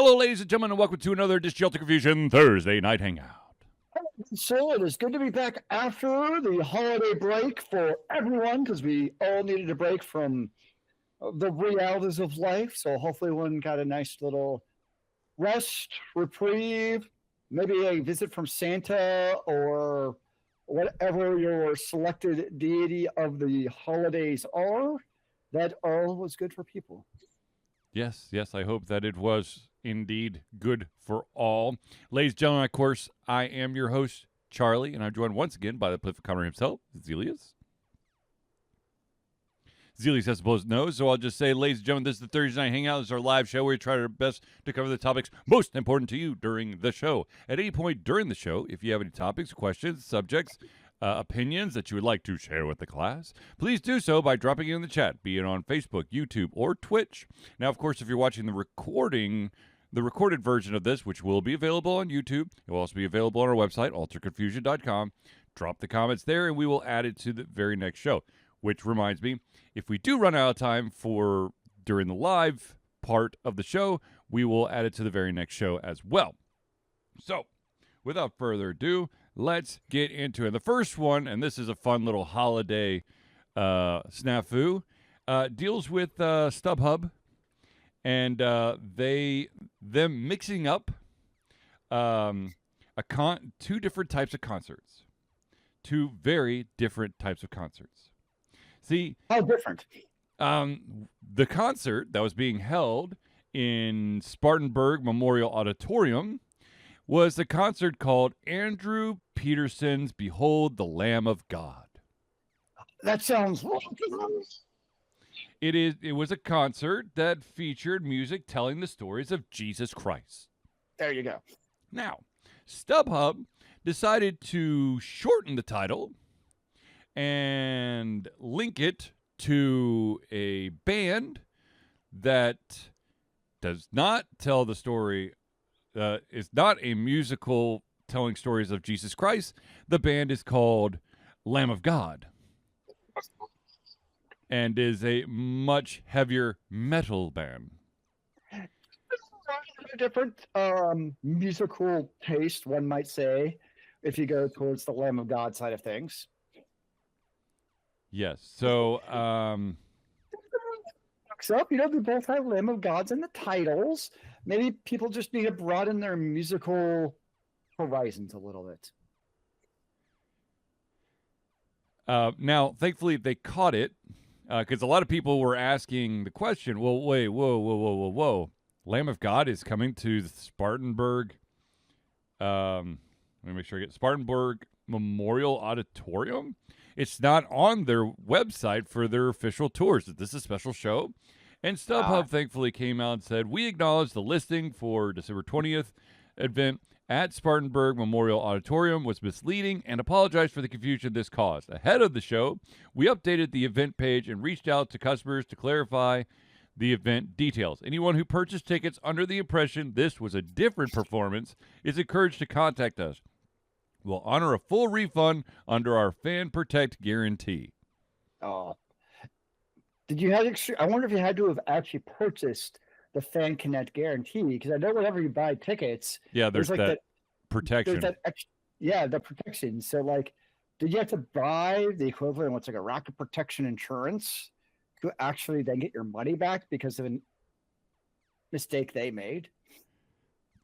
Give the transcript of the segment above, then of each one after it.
Hello, ladies and gentlemen, and welcome to another Disjunct Confusion Thursday Night Hangout. So it is good to be back after the holiday break for everyone, because we all needed a break from the realities of life. So hopefully everyone got a nice little rest, reprieve, maybe a visit from Santa or whatever your selected deity of the holidays are. That all was good for people. Yes, I hope that it was indeed good for all. Ladies and gentlemen, of course, I am your host, Charlie, and I'm joined once again by the Prolific Conner himself, Zealeus. Zealeus, I suppose, knows, so I'll just say, ladies and gentlemen, this is the Thursday Night Hangout. This is our live show where we try our best to cover the topics most important to you during the show. At any point during the show, if you have any topics, questions, subjects, opinions that you would like to share with the class, please do so by dropping it in the chat, be it on Facebook, YouTube, or Twitch. Now, of course, if you're watching the recorded version of this, which will be available on YouTube, it will also be available on our website, alterconfusion.com. Drop the comments there, and we will add it to the very next show. Which reminds me, if we do run out of time during the live part of the show, we will add it to the very next show as well. So, without further ado, let's get into it. The first one, and this is a fun little holiday snafu, deals with StubHub and them mixing up two different types of concerts. Two very different types of concerts. See, how different? The concert that was being held in Spartanburg Memorial Auditorium was a concert called Andrew Peterson's Behold the Lamb of God. That sounds... It was a concert that featured music telling the stories of Jesus Christ. There you go. Now, StubHub decided to shorten the title and link it to a band that does not tell the story, is not a musical telling stories of Jesus Christ. The band is called Lamb of God and is a much heavier metal band. A different musical taste, one might say, if you go towards the Lamb of God side of things. Yes. So, they both have Lamb of Gods in the titles. Maybe people just need to broaden their musical horizons a little bit. Now, thankfully, they caught it because a lot of people were asking the question, well, wait, whoa. Lamb of God is coming to the Spartanburg. Let me make sure I get Spartanburg Memorial Auditorium. It's not on their website for their official tours. This is a special show. And StubHub thankfully came out and said, we acknowledge the listing for December 20th event at Spartanburg Memorial Auditorium was misleading and apologize for the confusion this caused. Ahead of the show, we updated the event page and reached out to customers to clarify the event details. Anyone who purchased tickets under the impression this was a different performance is encouraged to contact us. We'll honor a full refund under our Fan Protect guarantee. Oh, did you have? I wonder if you had to have actually purchased the Fan Connect guarantee, because I know whenever you buy tickets, there's like that protection. There's that the protection. So, like, did you have to buy the equivalent of what's like a rocket protection insurance to actually then get your money back because of a mistake they made?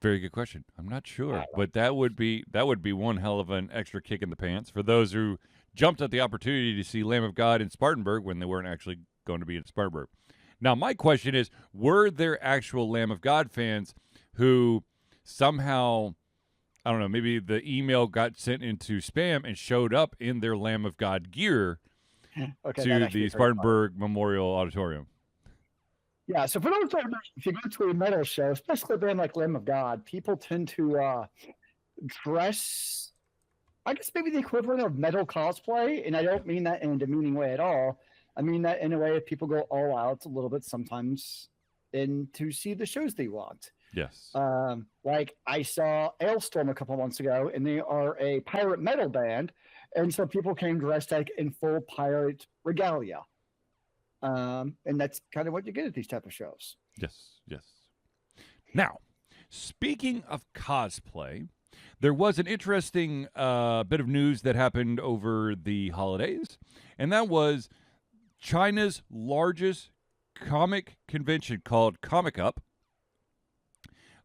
Very good question. I'm not sure, but that would be one hell of an extra kick in the pants for those who jumped at the opportunity to see Lamb of God in Spartanburg when they weren't actually going to be in Spartanburg. Now, my question is, were there actual Lamb of God fans who somehow, I don't know, maybe the email got sent into spam and showed up in their Lamb of God gear to the Spartanburg Memorial Auditorium? Yeah, so for those, if you go to a metal show, especially a band like Lamb of God, people tend to dress, I guess maybe the equivalent of metal cosplay, and I don't mean that in a demeaning way at all. I mean that in a way if people go all out a little bit sometimes and to see the shows they want. Yes. Like I saw Ailstorm a couple months ago, and they are a pirate metal band, and so people came dressed like in full pirate regalia. And that's kind of what you get at these type of shows. Yes, yes. Now, Speaking of cosplay, there was an interesting bit of news that happened over the holidays, and that was China's largest comic convention called Comic Up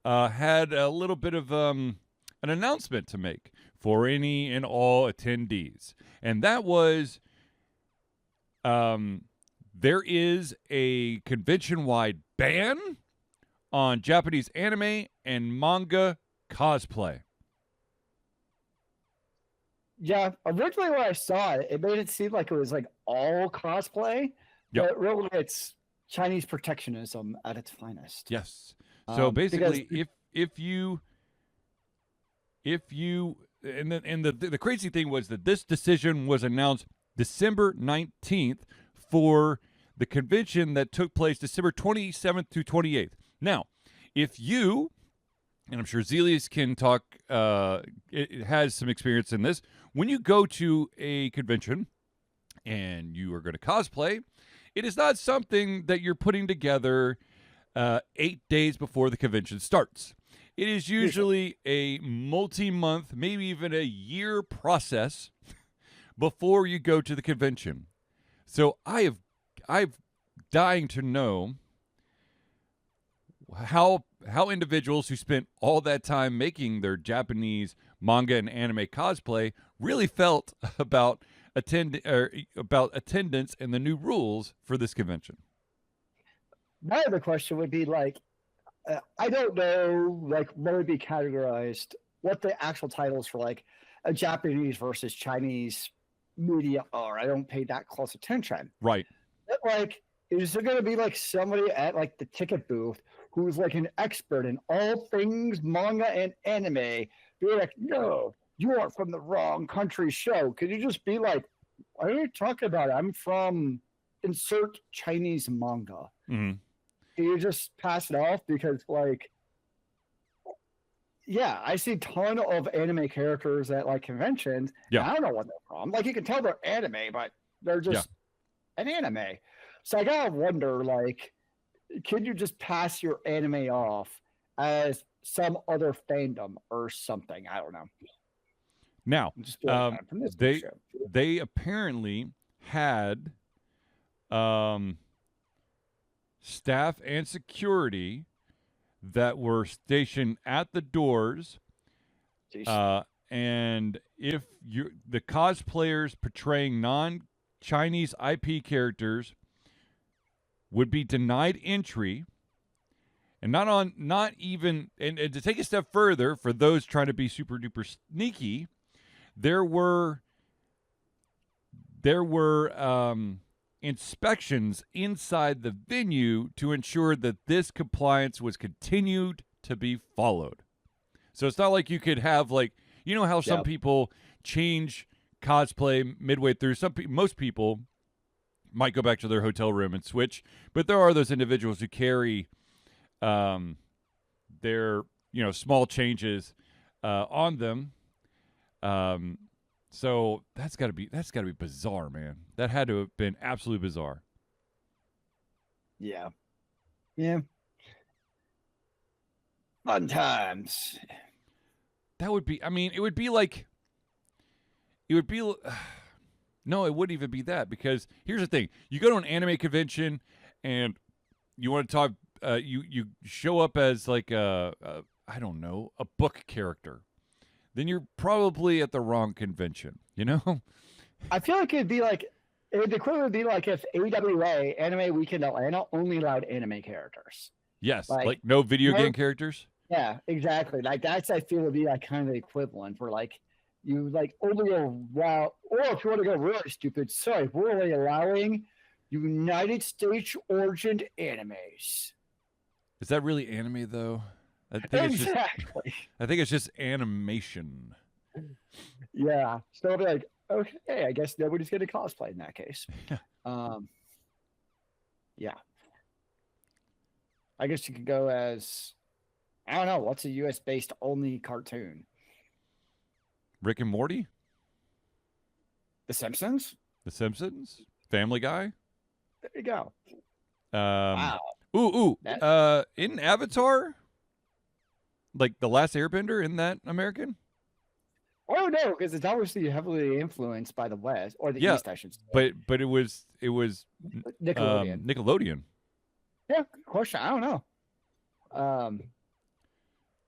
had a little bit of an announcement to make for any and all attendees, and that was there is a convention-wide ban on Japanese anime and manga cosplay. Yeah, originally when I saw it, it made it seem like it was like all cosplay, Yep. but really it's Chinese protectionism at its finest. Yes. So basically, because- if you and the crazy thing was that this decision was announced December 19th for the convention that took place December 27th to 28th. Now, if you, and I'm sure Zealeus can talk, it has some experience in this. When you go to a convention and you are going to cosplay, it is not something that you're putting together 8 days before the convention starts. It is usually a multi-month, maybe even a year process before you go to the convention. So I've dying to know how individuals who spent all that time making their Japanese manga and anime cosplay really felt about attendance and the new rules for this convention. My other question would be like, I don't know, like what would be categorized, what the actual titles for like a Japanese versus Chinese media are. I don't pay that close attention. Right. But like, is there going to be like somebody at like the ticket booth who's like an expert in all things manga and anime? Be like, no, you are from the wrong country show. Could you just be like, what are you talking about? I'm from insert Chinese manga. Mm-hmm. Can you just pass it off? Because like, yeah, I see a ton of anime characters at like conventions. Yeah. I don't know what they're from. Like you can tell they're anime, but they're just an anime. So I gotta wonder, like, could you just pass your anime off as some other fandom or something? I don't know. Now, I'm just feeling bad from this show. they apparently had staff and security that were stationed at the doors. And if the cosplayers portraying non-Chinese IP characters would be denied entry, and not even to take a step further, for those trying to be super duper sneaky, there were inspections inside the venue to ensure that this compliance was continued to be followed. So it's not like you could have, like, you know how some people change cosplay midway through. Most people might go back to their hotel room and switch, but there are those individuals who carry their small changes on them. So that's got to be bizarre, man. That had to have been absolutely bizarre. Yeah. Fun times. That would be. I mean, it would be like. It would be. No, it wouldn't even be that, because here's the thing: you go to an anime convention, and you want to talk. You show up as like a book character. Then you're probably at the wrong convention, I feel like it'd be like, the equivalent would be like if AWA, Anime Weekend Atlanta, only allowed anime characters. Yes, like no video game characters? Yeah, exactly. Like that's, I feel, would be like kind of the equivalent for like, you like only allow, or if you want to go really stupid, sorry, we're only allowing United States origined animes. Is that really anime though? Exactly. I think it's just animation. Yeah. So I'll be like, okay, I guess nobody's going to cosplay in that case. Yeah. I guess you could go as, I don't know, what's a US based only cartoon? Rick and Morty? The Simpsons? The Simpsons? Family Guy? There you go. Wow. In Avatar? Like the Last Airbender, isn't that American? Oh no, because it's obviously heavily influenced by the West or the Yeah, East, I should say. but it was Nickelodeon. Nickelodeon. Yeah, good question. I don't know.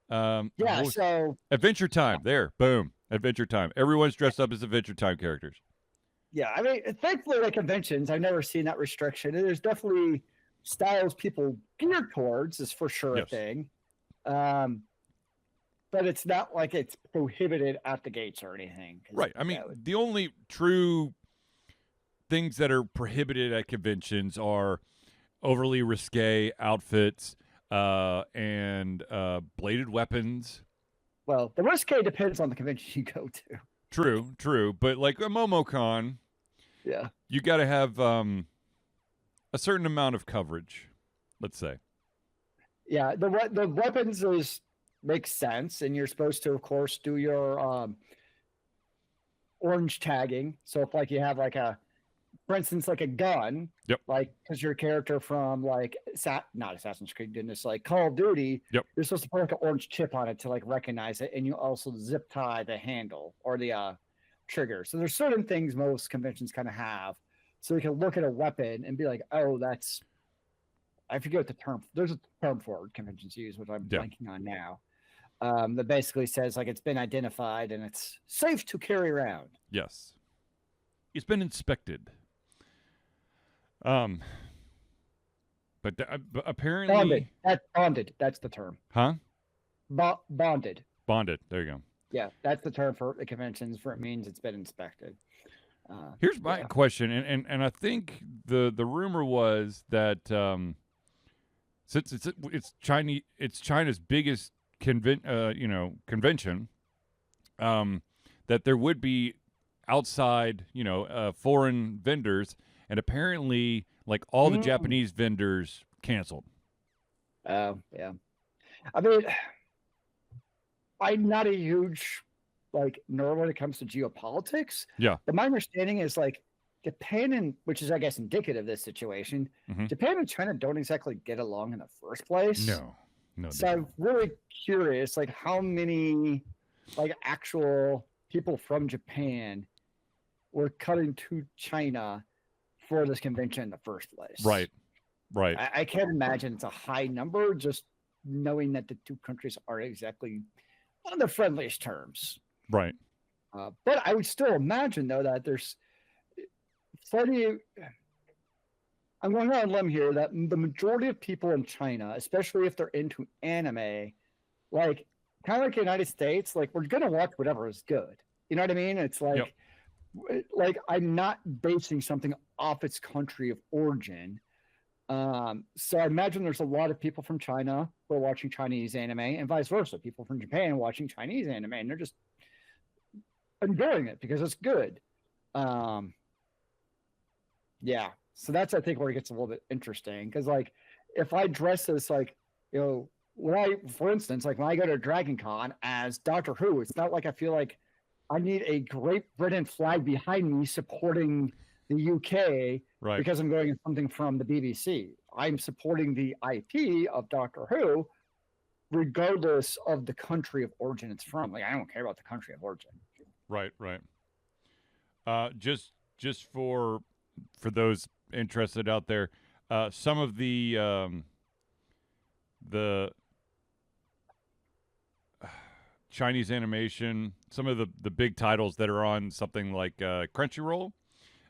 Yeah, what was- so Adventure Time. There, boom, Adventure Time. Everyone's dressed up as Adventure Time characters. yeah, I mean, thankfully, like conventions, I've never seen that restriction. And there's definitely styles people gear towards is for sure Yes. a thing. But it's not like it's prohibited at the gates or anything. 'cause Right. I mean, that would- the only true things that are prohibited at conventions are overly risque outfits and bladed weapons. well, the risque depends on the convention you go to. True. But like a MomoCon, Yeah. you got to have a certain amount of coverage, let's say. Yeah, the weapons makes sense, and you're supposed to, of course, do your orange tagging. So if like you have like for instance, like a gun, Yep. like because your character from like not Assassin's Creed, goodness, like Call of Duty, Yep. you're supposed to put like an orange chip on it to like recognize it, and you also zip tie the handle or the trigger. So there's certain things most conventions kind of have, so you can look at a weapon and be like, oh, that's I forget what the term. There's a term for it conventions use, which I'm blanking on now. That basically says like it's been identified and it's safe to carry around. Yes. It's been inspected. But apparently Bonded. That's the term. Huh? Bonded. Bonded. There you go. Yeah, that's the term for the conventions. For it means it's been inspected. Here's my question, and I think the rumor was that since it's China's biggest convention, that there would be outside foreign vendors, and apparently like all the Japanese vendors canceled. Oh yeah, I mean, I'm not a huge nerd when it comes to geopolitics. Yeah, but my understanding is like Japan which is I guess indicative of this situation. Mm-hmm. Japan and China don't exactly get along in the first place. No. So I'm really curious, like how many actual people from Japan were coming to China for this convention in the first place. Right. I can't imagine it's a high number, just knowing that the two countries are exactly on the friendliest terms. Right. But I would still imagine, though, that there's plenty. I'm going on a limb here that the majority of people in China, especially if they're into anime, kind of like the United States, we're gonna watch whatever is good. You know what I mean? It's I'm not basing something off its country of origin. So I imagine there's a lot of people from China who are watching Chinese anime, and vice versa. People from Japan watching Chinese anime, and they're just enjoying it because it's good. Yeah. So that's, I think, where it gets a little bit interesting. Because, if I dress as, for instance, when I go to Dragon Con as Doctor Who, it's not like I feel like I need a Great Britain flag behind me supporting the UK because I'm going in something from the BBC. I'm supporting the IP of Doctor Who, regardless of the country of origin it's from. I don't care about the country of origin. Right. Just for those interested out there, some of the Chinese animation, some of the big titles that are on something like Crunchyroll.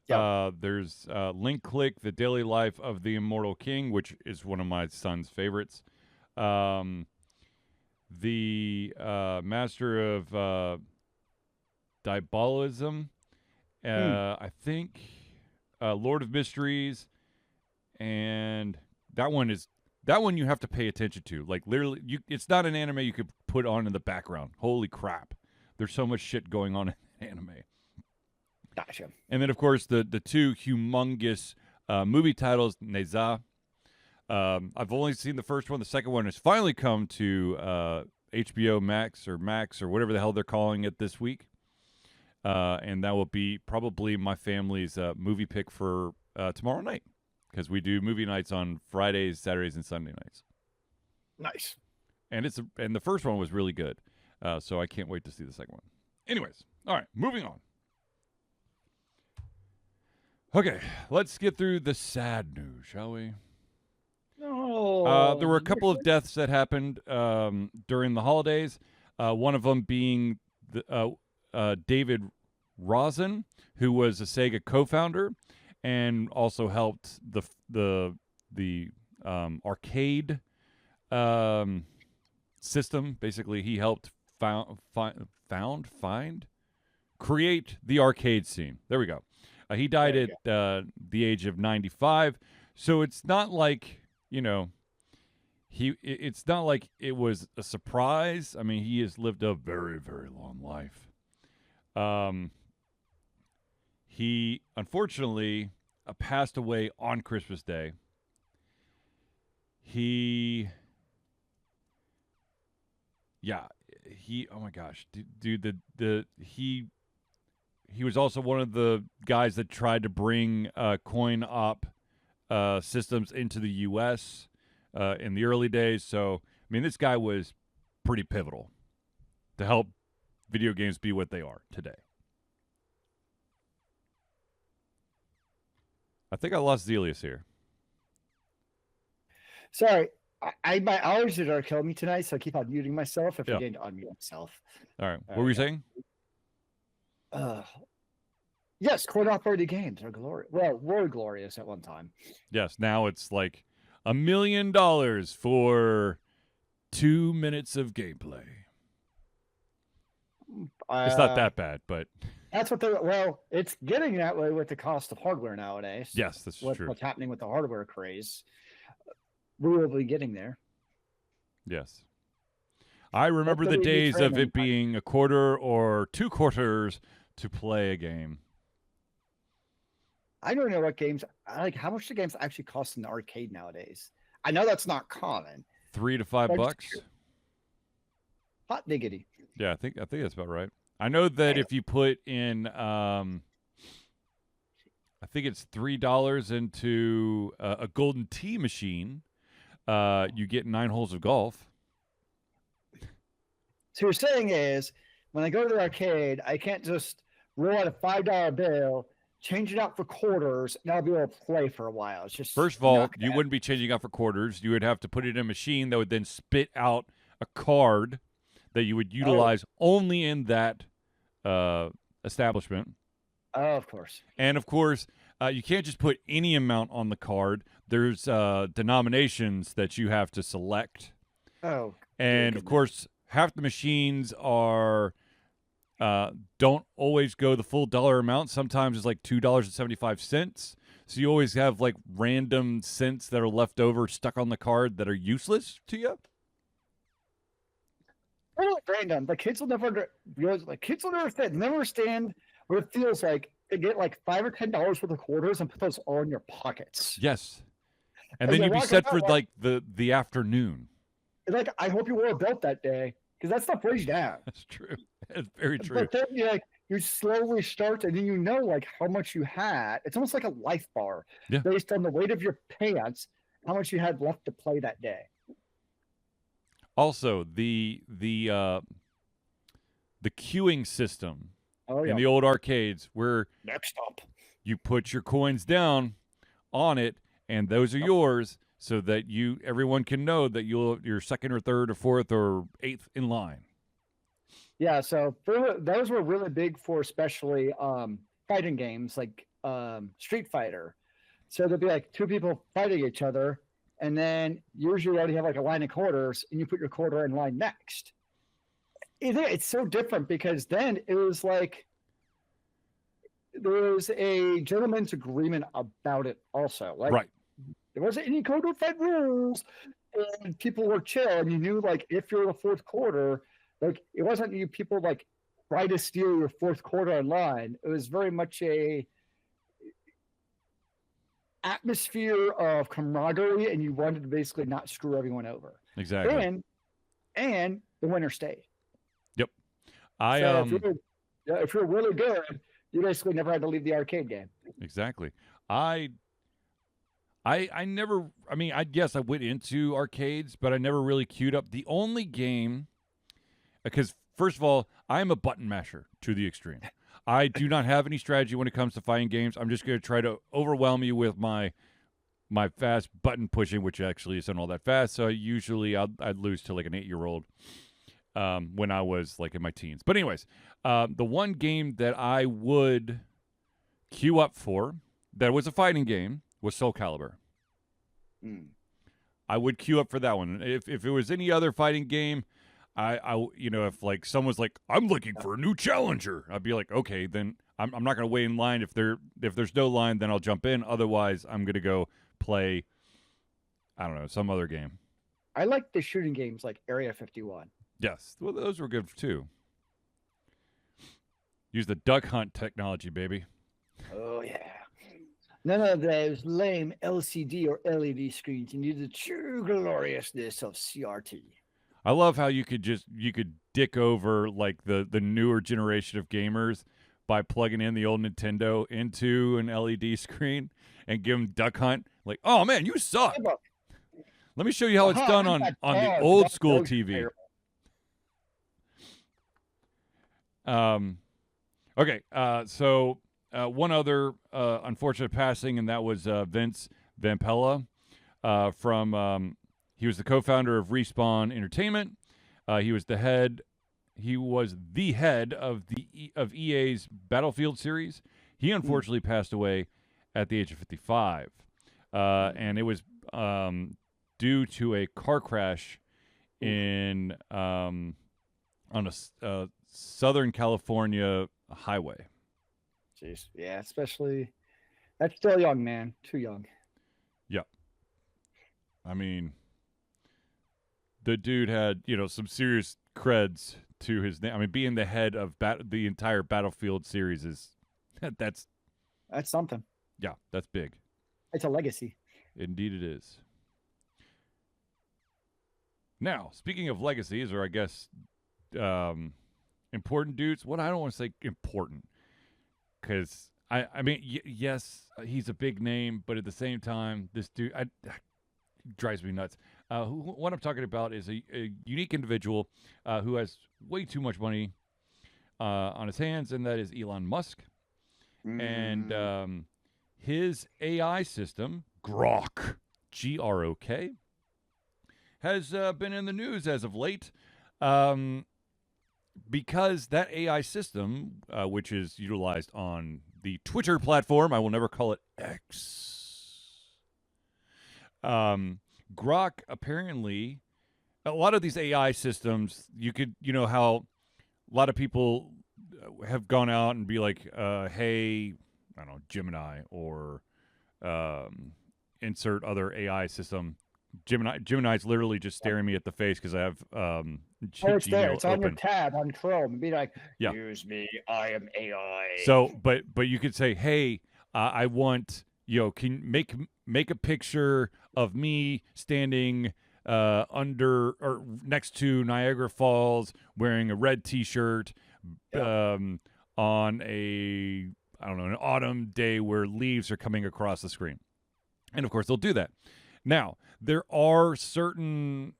Yep. There's Link Click, The Daily Life of the Immortal King, which is one of my son's favorites. The Master of Diabolism, I think, Lord of Mysteries, and that one you have to pay attention to. Literally, it's not an anime you could put on in the background. Holy crap, there's so much shit going on in anime. Gotcha. And then, of course, the two humongous movie titles, Neza. I've only seen the first one. The second one has finally come to HBO Max or whatever the hell they're calling it this week. And that will be probably my family's movie pick for tomorrow night, because we do movie nights on Fridays, Saturdays, and Sunday nights. Nice. and the first one was really good. So I can't wait to see the second one. Anyways, all right, moving on. Okay, let's get through the sad news, shall we? No. There were a couple of deaths that happened during the holidays. One of them being David Rosen, who was a Sega co-founder and also helped the arcade system. Basically, he helped create the arcade scene. There we go. He died at the age of 95. So it's not like, it's not like it was a surprise. I mean, he has lived a very, very long life. He unfortunately passed away on Christmas Day. Oh my gosh, dude, he was also one of the guys that tried to bring coin op systems into the U.S. In the early days. So, I mean, this guy was pretty pivotal to help video games be what they are today. I think I lost Zealeus here. Sorry, my allergies are killing me tonight, so I keep on muting myself. I forget to unmute myself. All right, what were you saying? Yes, coin-operated games are glorious. Well, were glorious at one time. Yes, now it's like $1 million for 2 minutes of gameplay. It's not that bad, but that's what it's getting that way with the cost of hardware nowadays. Yes, that's true. What's happening with the hardware craze? We will be getting there. Yes. I remember the days of it being a quarter or 2 quarters to play a game. I don't know what games, how much do games actually cost in the arcade nowadays? I know that's not common. $3 to $5. Hot diggity. Yeah, I think that's about right. I know that if you put in, I think it's $3 into a golden tee machine, you get 9 holes of golf. So you're saying is, when I go to the arcade, I can't just roll out a $5 bill, change it out for quarters, and I'll be able to play for a while. It's just first of all, you wouldn't be changing out for quarters. You would have to put it in a machine that would then spit out a card that you would utilize only in that establishment. Oh, of course. And of course, you can't just put any amount on the card. There's denominations that you have to select. Oh. And of course, half the machines are don't always go the full dollar amount. Sometimes it's like $2.75. So you always have like random cents that are left over stuck on the card that are useless to you. Random. The kids will never understand what it feels like to get like $5 or $10 worth of quarters and put those all in your pockets. Yes. And then you'd be set for like the afternoon. Like, I hope you wore a belt that day, because that stuff weighs down. That's true. That's very true. But then you slowly start, and then you know like how much you had. It's almost like a life bar, based on the weight of your pants, how much you had left to play that day. Also, the queuing system in the old arcades, where next up you put your coins down on it, and those are yours, so that everyone can know that you're second or third or fourth or eighth in line. Yeah, so those were really big for especially fighting games like Street Fighter. So there'd be like 2 people fighting each other, and then usually you already have like a line of quarters, and you put your quarter in line next. It's so different, because then it was like there was a gentleman's agreement about it also. Like, right. There wasn't any codified rules, and people were chill, and you knew like if you're the 4th quarter, like it wasn't you people like try to steal your 4th quarter in line. It was very much a atmosphere of camaraderie, and you wanted to basically not screw everyone over. Exactly. And the winner stayed. Yep. If you're really good, you basically never had to leave the arcade game. Exactly. I never. I mean, I guess I went into arcades, but I never really queued up. The only game, because first of all, I'm a button masher to the extreme. I do not have any strategy when it comes to fighting games. I'm just going to try to overwhelm you with my fast button pushing, which actually isn't all that fast. So usually I'd lose to like an 8-year-old when I was like in my teens. But anyways, the one game that I would queue up for that was a fighting game was Soul Calibur. I would queue up for that one. If it was any other fighting game, I if like someone's like, I'm looking for a new challenger, I'd be like, okay, then I'm not gonna wait in line. If there's no line, then I'll jump in. Otherwise, I'm gonna go play, I don't know, some other game. I like the shooting games like Area 51. Yes, well, those were good too. Use the duck hunt technology, baby. Oh yeah. None of those lame LCD or LED screens. You need the true gloriousness of CRT. I love how you could dick over like the newer generation of gamers by plugging in the old Nintendo into an LED screen and give them Duck Hunt. Like, oh man, you suck. Let me show you how it's done on the old school TV. Okay, so one other unfortunate passing, and that was Vince Vampella from. He was the co-founder of Respawn Entertainment. He was the head of EA's Battlefield series. He unfortunately passed away at the age of 55, and it was due to a car crash in on a Southern California highway. Jeez, yeah, especially that's still young, man. Too young. Yep. I mean, the dude had, some serious creds to his name. I mean, being the head of the entire Battlefield series that's something. Yeah, that's big. It's a legacy. Indeed it is. Now, speaking of legacies, or I guess important dudes, I don't want to say important, because I mean, yes, he's a big name, but at the same time, this dude drives me nuts. What I'm talking about is a unique individual who has way too much money on his hands, and that is Elon Musk. And his AI system, Grok, Grok, has been in the news as of late because that AI system, which is utilized on the Twitter platform, I will never call it X. Grok, apparently, a lot of these AI systems, how a lot of people have gone out and be like, hey, I don't know, Gemini, or insert other AI system. Gemini's literally just staring me at the face because I have it's there. It's on open. your tab on Chrome. Be like, yeah. Use me, I am AI. So, but you could say, hey, I want, can make a picture of me standing under or next to Niagara Falls wearing a red T-shirt on an autumn day where leaves are coming across the screen. And of course they'll do that. Now, there are certain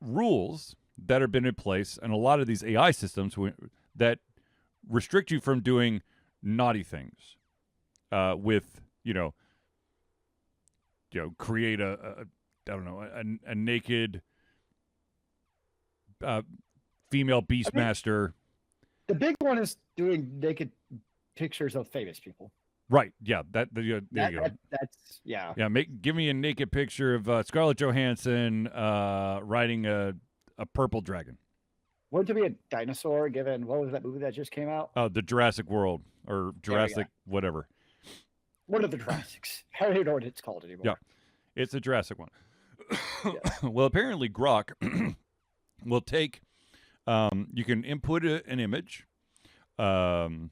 rules that have been in place, and a lot of these AI systems that restrict you from doing naughty things with, create a naked female beastmaster. The big one is doing naked pictures of famous people. Right. Yeah. There you go. That's yeah. Yeah. Give me a naked picture of Scarlett Johansson riding a purple dragon. Wouldn't it be a dinosaur? Given what was that movie that just came out? Oh, the Jurassic World or Jurassic whatever. One of the Jurassics. I don't know what it's called anymore. Yeah, it's a Jurassic one. Well, apparently Grok will take. You can input an image, and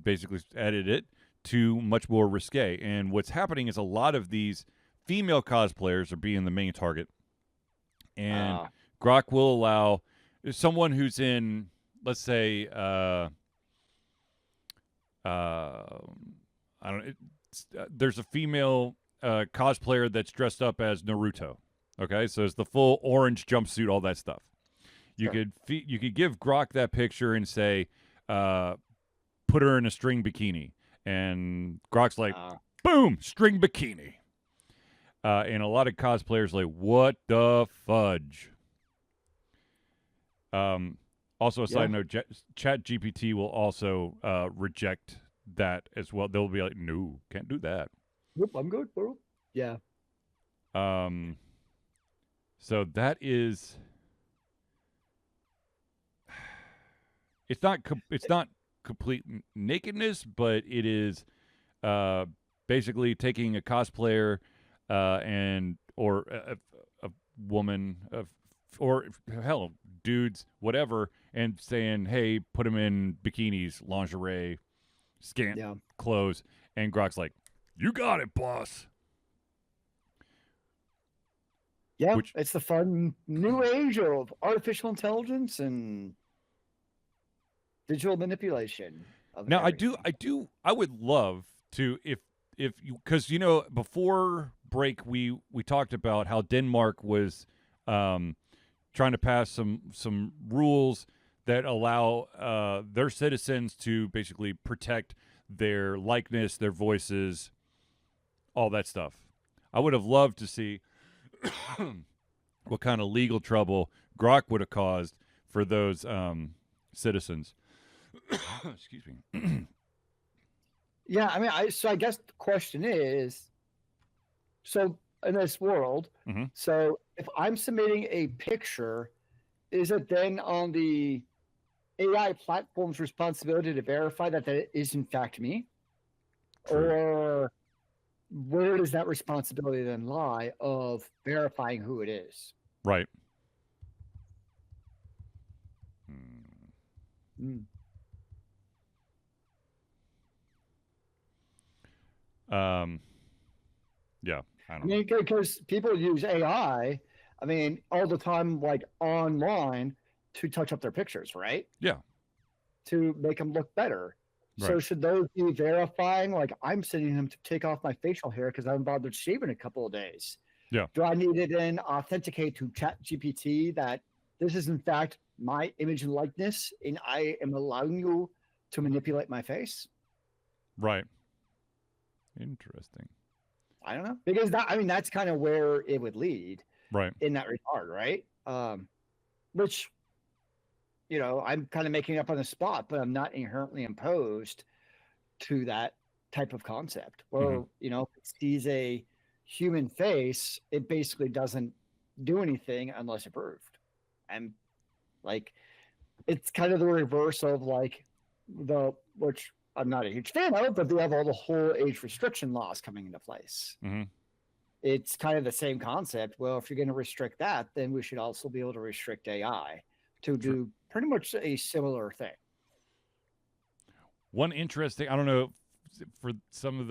basically edit it to much more risque. And what's happening is a lot of these female cosplayers are being the main target. And Grok will allow someone who's in, let's say, there's a female cosplayer that's dressed up as Naruto. Okay, so it's the full orange jumpsuit, all that stuff. You Sure. you could give Grok that picture and say, put her in a string bikini, and Grok's like, boom, string bikini. And a lot of cosplayers are like, what the fudge? Also, a side note, Chat GPT will also reject that as well. They'll be like, no, can't do that. Nope, I'm good, bro. Yeah. So that is, it's not complete nakedness, but it is basically taking a cosplayer or a woman or hell, dudes, whatever, and saying, hey, put them in bikinis, lingerie, scant clothes, and Grok's like, you got it, boss. Yeah, it's the fun new age of artificial intelligence and digital manipulation. Now, I would love to, if you, because before break we talked about how Denmark was trying to pass some rules that allow their citizens to basically protect their likeness, their voices, all that stuff. I would have loved to see what kind of legal trouble Grok would have caused for those citizens. Excuse me. Yeah, I mean, I guess the question is, so in this world, so if I'm submitting a picture, is it then on the AI platform's responsibility to verify that that is in fact me? True. Or where does that responsibility then lie of verifying who it is? Right. Yeah, I don't know. Because people use AI, I mean, all the time, like online, to touch up their pictures, right? Yeah. To make them look better. Right. So should those be verifying? Like, I'm sending them to take off my facial hair because I haven't bothered shaving a couple of days. Yeah. Do I need to then authenticate to Chat GPT that this is in fact my image and likeness, and I am allowing you to manipulate my face? Right. Interesting. I don't know, because that's kind of where it would lead, right? In that regard, right? Which, I'm kind of making up on the spot, but I'm not inherently imposed to that type of concept. Or if it sees a human face, it basically doesn't do anything unless approved, and like it's kind of the reverse of like which I'm not a huge fan of, but they have all the whole age restriction laws coming into place. It's kind of the same concept. Well, if you're going to restrict that, then we should also be able to restrict AI to do pretty much a similar thing. One interesting, I don't know, for some of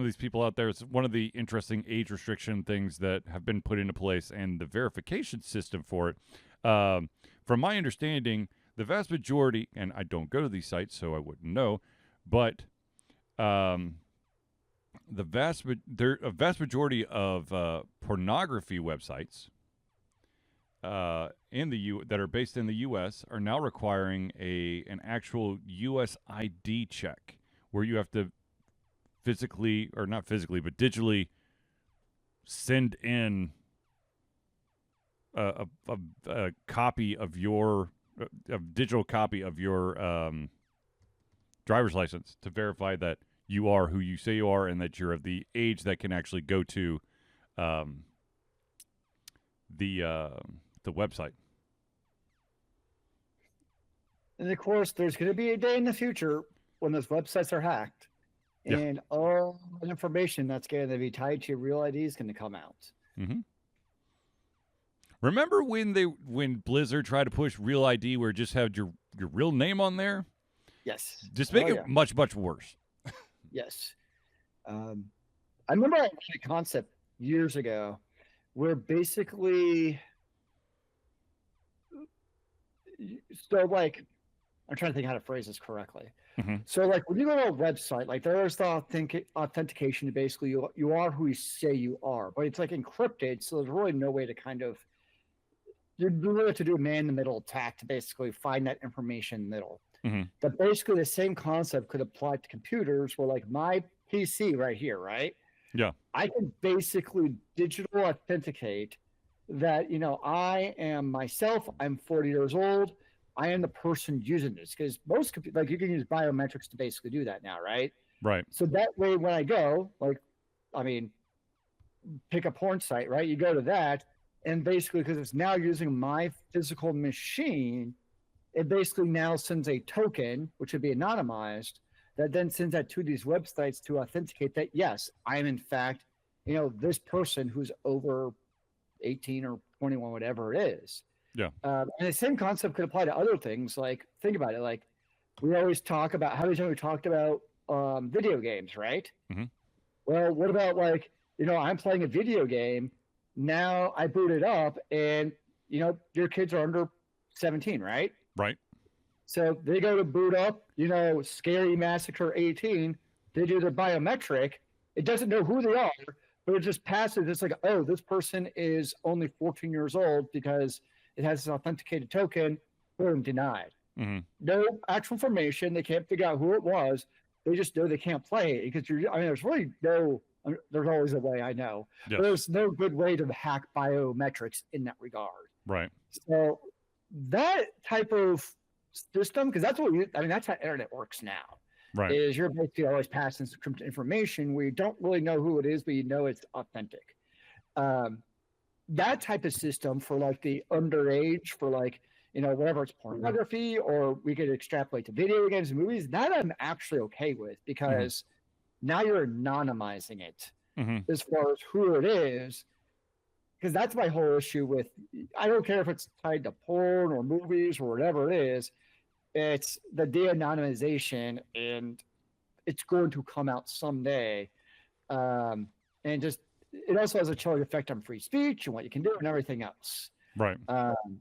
these people out there, it's one of the interesting age restriction things that have been put into place, and the verification system for it. From my understanding, the vast majority, and I don't go to these sites, so I wouldn't know, but a vast majority of pornography websites that are based in the U.S. are now requiring an actual U.S. ID check, where you have to physically, or not physically, but digitally send in a copy of a digital copy of your driver's license to verify that you are who you say you are, and that you're of the age that can actually go to the website. And of course, there's going to be a day in the future when those websites are hacked, and all the information that's going to be tied to your real ID is going to come out. Remember when Blizzard tried to push Real ID, where it just had your real name on there? Yes. Just make it much, much worse. Yes. I remember I had a concept years ago where basically, so like, I'm trying to think how to phrase this correctly. Mhm. So, like, when you go to a website, like, there's the authentication to basically you are who you say you are, but it's like encrypted, so there's really no way to kind of you really have to do a man-in-the-middle attack to basically find that information in the middle. Mhm. But basically, the same concept could apply to computers, where like my PC right here, right? Yeah. I can basically digital authenticate that, I am myself. I'm 40 years old. I am the person using this because like you can use biometrics to basically do that now, right? Right. So that way, when I go, like, I mean, pick a porn site, right? You go to that, and basically, because it's now using my physical machine, it basically now sends a token, which would be anonymized, that then sends that to these websites to authenticate that, yes, I'm in fact, this person who's over 18 or 21, whatever it is. Yeah. And the same concept could apply to other things. Like, think about it. Like, we always talk about how many times we talked about video games, right? Mhm. Well, what about like, I'm playing a video game. Now I boot it up and, your kids are under 17, right? Right. So they go to boot up, Scary Massacre 18. They do their biometric. It doesn't know who they are, but it just passes. It's like, oh, this person is only 14 years old because it has this authenticated token. Boom, denied. Mhm. No actual information. They can't figure out who it was. They just know they can't play it because there's really no, there's always a way, I know, Yes. but there's no good way to hack biometrics in that regard. Right. So that type of system, because that's that's how internet works now. Right. Is you're basically always passing some information where you don't really know who it is, but you know it's authentic. That type of system for like the underage, for like, whatever it's pornography, or we could extrapolate to video games and movies, that I'm actually okay with because now you're anonymizing it Mhm. as far as who it is. Because that's my whole issue with, I don't care if it's tied to porn or movies or whatever it is, it's the de-anonymization, and it's going to come out someday. And just, it also has a chilling effect on free speech and what you can do and everything else. Right.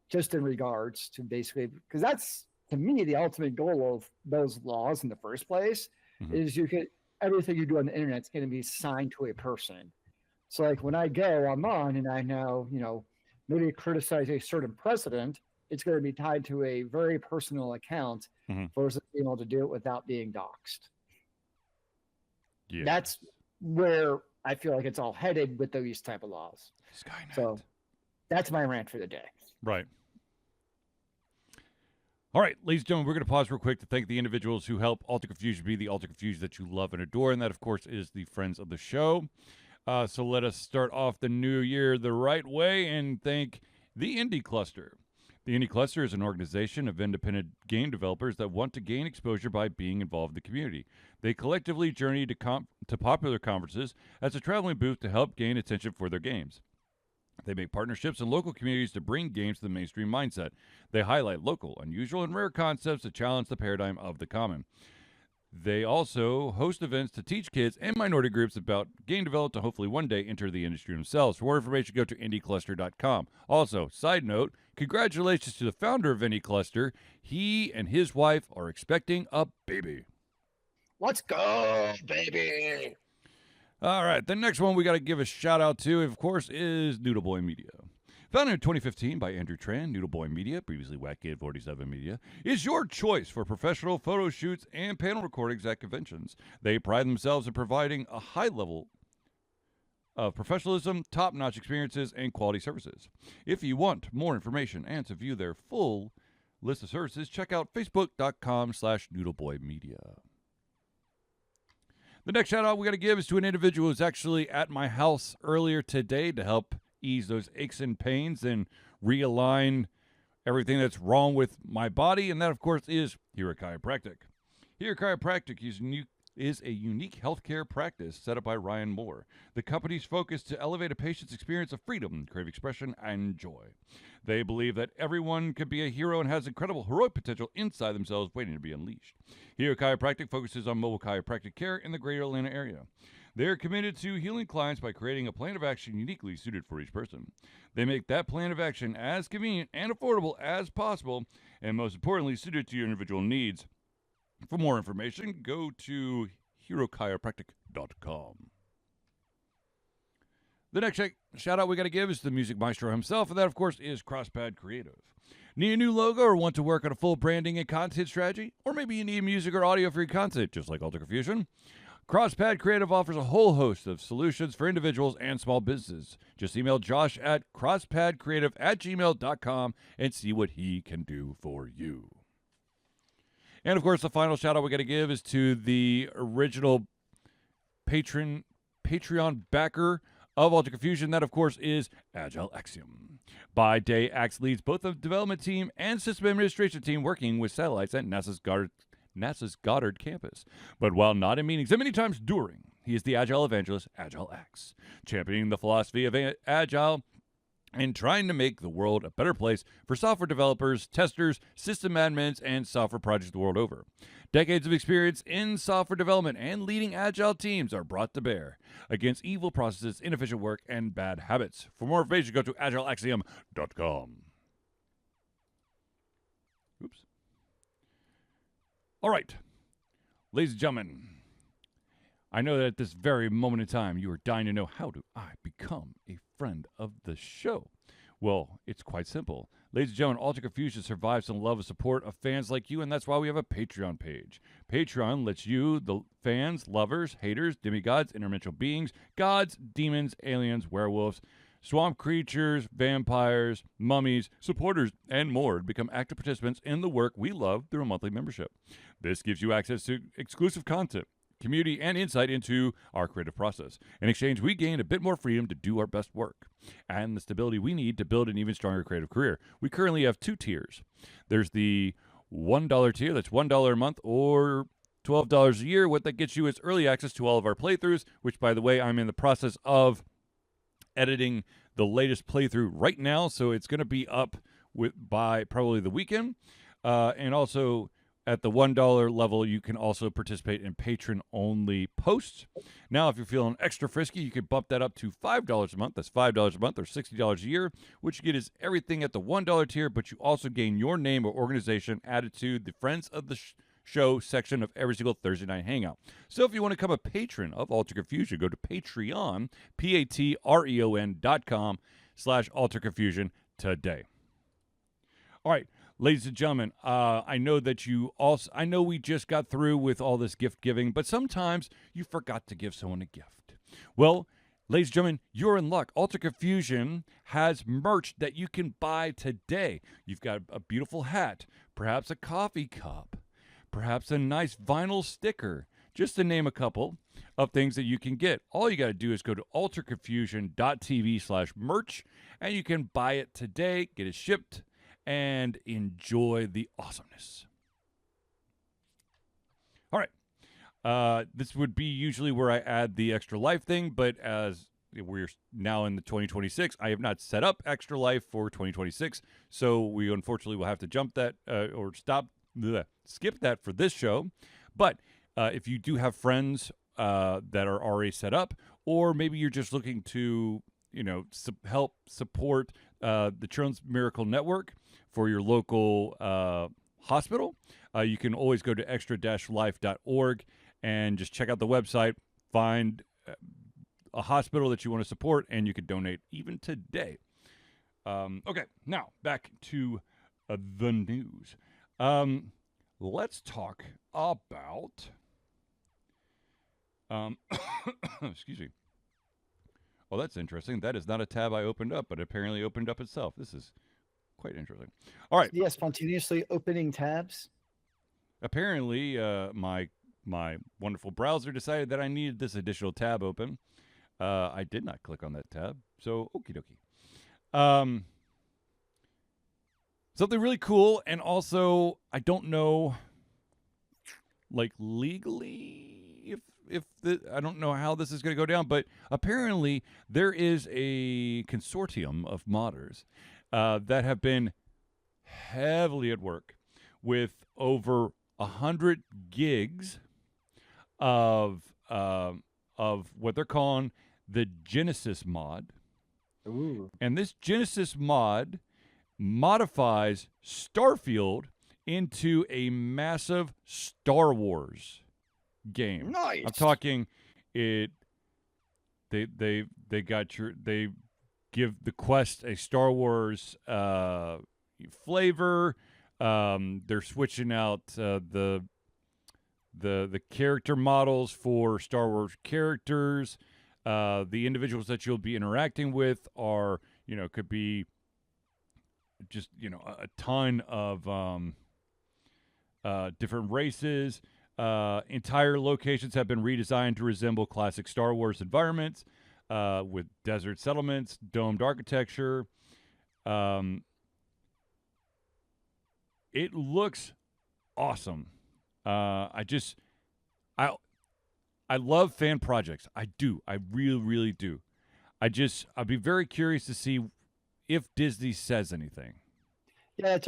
Just in regards to basically, because that's, to me, the ultimate goal of those laws in the first place, is everything you do on the internet is going to be signed to a person. So like when I go online and I now, maybe criticize a certain president, it's going to be tied to a very personal account versus being able to do it without being doxxed. Yeah. That's where I feel like it's all headed with these type of laws. Skynet. So that's my rant for the day. Right. All right, ladies and gentlemen, we're going to pause real quick to thank the individuals who help Alter Confusion be the Alter Confusion that you love and adore, and that, of course, is the friends of the show. So let us start off the new year the right way and thank the Indie Cluster. The Indie Cluster is an organization of independent game developers that want to gain exposure by being involved in the community. They collectively journey to popular conferences as a traveling booth to help gain attention for their games. They make partnerships in local communities to bring games to the mainstream mindset. They highlight local, unusual, and rare concepts that challenge the paradigm of the common. They also host events to teach kids and minority groups about game development to hopefully one day enter the industry themselves. For more information, go to indiecluster.com. Also, side note, congratulations to the founder of Indie Cluster. He and his wife are expecting a baby. Let's go, baby. All right, the next one we got to give a shout out to, of course, is Noodle Boy Media. Founded in 2015 by Andrew Tran, Noodle Boy Media, previously Wack Kid 47 Media, is your choice for professional photo shoots and panel recordings at conventions. They pride themselves in providing a high level of professionalism, top-notch experiences, and quality services. If you want more information and to view their full list of services, check out facebook.com/noodleboymedia. The next shout out we got to give is to an individual who's actually at my house earlier today to help ease those aches and pains and realign everything that's wrong with my body. And that, of course, is Hero Chiropractic. Hero Chiropractic is a unique healthcare practice set up by Ryan Moore. The company's focus to elevate a patient's experience of freedom, creative expression, and joy. They believe that everyone can be a hero and has incredible heroic potential inside themselves waiting to be unleashed. Hero Chiropractic focuses on mobile chiropractic care in the greater Atlanta area. They are committed to healing clients by creating a plan of action uniquely suited for each person. They make that plan of action as convenient and affordable as possible, and most importantly, suited to your individual needs. For more information, go to herochiropractic.com. The next shout-out we got to give is the music maestro himself, and that, of course, is CrossPad Creative. Need a new logo or want to work on a full branding and content strategy? Or maybe you need music or audio for your content, just like Alter Confusion? CrossPad Creative offers a whole host of solutions for individuals and small businesses. Just email Josh at crosspadcreative@gmail.com and see what he can do for you. And, of course, the final shout-out we got to give is to the original Patreon backer of Alter Confusion. That, of course, is Agile Axiom. By day, Axe leads both the development team and system administration team working with satellites at NASA's Goddard campus. But while not in meetings, and many times during, he is the Agile evangelist, Agile Axe, championing the philosophy of Agile and trying to make the world a better place for software developers, testers, system admins, and software projects the world over. Decades of experience in software development and leading Agile teams are brought to bear against evil processes, inefficient work, and bad habits. For more information, go to agileaxiom.com. Oops. All right. Ladies and gentlemen, I know that at this very moment in time, you are dying to know, how do I become a friend of the show? Well, it's quite simple. Ladies and gentlemen, Alter Confusion survives on the love and support of fans like you, and that's why we have a Patreon page. Patreon lets you, the fans, lovers, haters, demigods, interdimensional beings, gods, demons, aliens, werewolves, swamp creatures, vampires, mummies, supporters, and more become active participants in the work we love through a monthly membership. This gives you access to exclusive content, community, and insight into our creative process. In exchange, we gain a bit more freedom to do our best work and the stability we need to build an even stronger creative career. We currently have 2 tiers. There's the $1 tier, that's $1 a month, or $12 a year. What that gets you is early access to all of our playthroughs, which, by the way, I'm in the process of editing the latest playthrough right now, so it's going to be up by probably the weekend. And also, at the $1 level, you can also participate in patron-only posts. Now, if you're feeling extra frisky, you can bump that up to $5 a month. That's $5 a month or $60 a year. What you get is everything at the $1 tier, but you also gain your name or organization added to the Friends of the Show section of every single Thursday night hangout. So if you want to become a patron of Alter Confusion, go to Patreon, patreon.com/alterconfusion today. All right. Ladies and gentlemen, I know that I know we just got through with all this gift giving, but sometimes you forgot to give someone a gift. Well, ladies and gentlemen, you're in luck. Alter Confusion has merch that you can buy today. You've got a beautiful hat, perhaps a coffee cup, perhaps a nice vinyl sticker, just to name a couple of things that you can get. All you got to do is go to alterconfusion.tv/merch, and you can buy it today, get it shipped, and enjoy the awesomeness. All right. This would be usually where I add the Extra Life thing, but as we're now in the 2026, I have not set up Extra Life for 2026, so we unfortunately will have to jump that or skip that for this show. But if you do have friends that are already set up, or maybe you're just looking to help support the Children's Miracle Network for your local hospital, you can always go to extra-life.org and just check out the website, find a hospital that you want to support, and you can donate even today. Okay, now back to the news. Let's talk about excuse me. Oh, that's interesting. That is not a tab I opened up, but apparently opened up itself. This is quite interesting. All right. Yeah, spontaneously opening tabs. Apparently, my wonderful browser decided that I needed this additional tab open. I did not click on that tab, so okie dokie. Something really cool, and also I don't know, like legally, I don't know how this is going to go down, but apparently there is a consortium of modders that have been heavily at work with over 100 gigs of what they're calling the Genesis mod. Ooh. And this Genesis mod modifies Starfield into a massive Star Wars game. Nice. I'm talking it. They give the quest a Star Wars flavor. They're switching out the character models for Star Wars characters. The individuals that you'll be interacting with are, could be just, a ton of different races. Entire locations have been redesigned to resemble classic Star Wars environments with desert settlements, domed architecture. It looks awesome. I love fan projects. I do. I really, really do. I'd be very curious to see if Disney says anything. Yeah, it's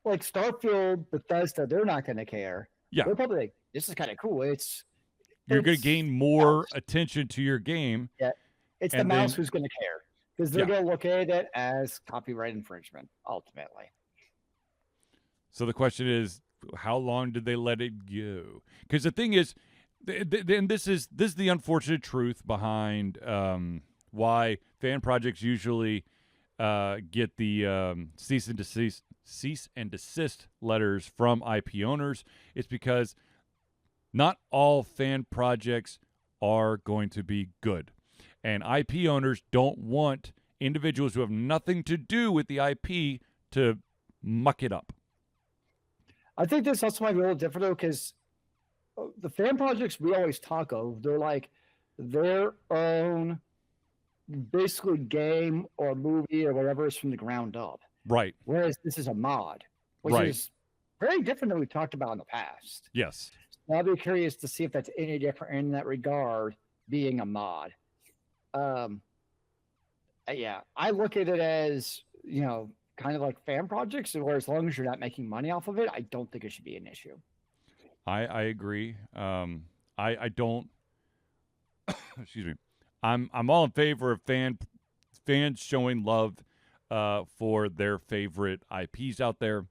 like Starfield, Bethesda. They're not going to care. Yeah, they're probably like, this is kind of cool. You're going to gain more attention to your game. Yeah, it's the mouse who's going to care because they're going to look at it as copyright infringement ultimately. So the question is, how long did they let it go? Because the thing is, and this is the unfortunate truth behind why fan projects usually get the cease and desist letters from IP owners. It's because not all fan projects are going to be good, and IP owners don't want individuals who have nothing to do with the IP to muck it up. I think this also might be a little different though, because the fan projects we always talk of, they're like their own basically game or movie or whatever is from the ground up. Right. Whereas this is a mod, which is very different than we talked about in the past. Yes. So I'll be curious to see if that's any different in that regard, being a mod. Yeah, I look at it as, kind of like fan projects, where as long as you're not making money off of it, I don't think it should be an issue. I agree. I don't. Excuse me. I'm all in favor of fans showing love for their favorite IPs out there.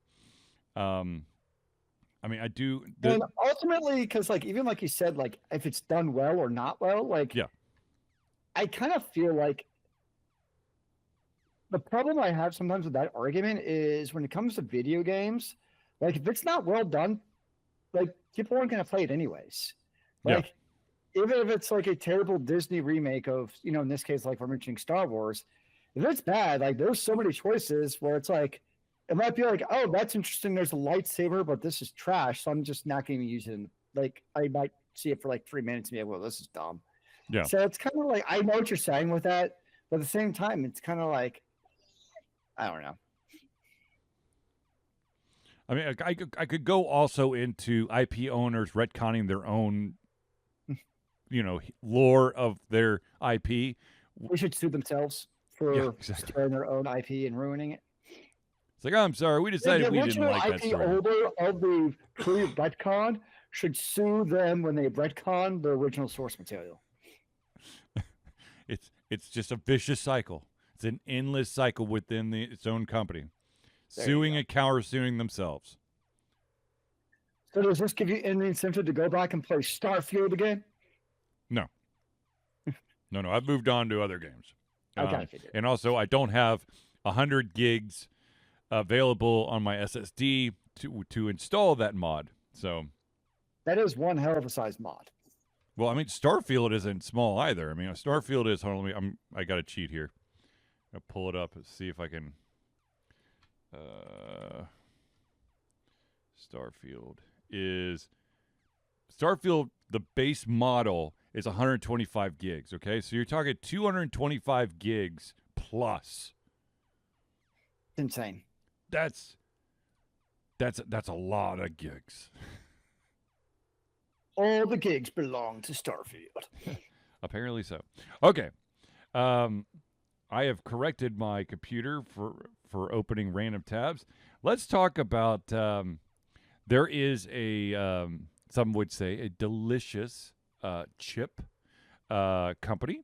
I mean, I do. And ultimately, because even like you said, if it's done well or not well, yeah, I kind of feel like the problem I have sometimes with that argument is when it comes to video games, if it's not well done, people aren't going to play it anyways. Even if it's a terrible Disney remake of, in this case, we're mentioning Star Wars, if it's bad, there's so many choices where it's it might be oh, that's interesting. There's a lightsaber, but this is trash. So I'm just not going to use it. I might see it for 3 minutes and be well, this is dumb. Yeah. So it's kind of I know what you're saying with that, but at the same time, it's kind of I don't know. I mean, I could go also into IP owners retconning their own, lore of their IP. They should sue themselves for stealing their own IP and ruining it. It's I'm sorry, we decided we didn't like that story. The holder of the retcon should sue them when they retcon the original source material. It's just a vicious cycle. It's an endless cycle within its own company. Suing and counter-suing themselves. So does this give you any incentive to go back and play Starfield again? No. No. I've moved on to other games. Okay. And also, I don't have 100 gigs available on my SSD to install that mod. So that is one hell of a size mod. Well, I mean, Starfield isn't small either. I mean, Starfield is. Hold on, I got a cheat here. I'll pull it up and see if I can. Starfield. The base model is 125 gigs. Okay, so you're talking 225 gigs plus. Insane. That's a lot of gigs. All the gigs belong to Starfield. Apparently so. Okay. I have corrected my computer for opening random tabs. Let's talk about there is a some would say a delicious chip company.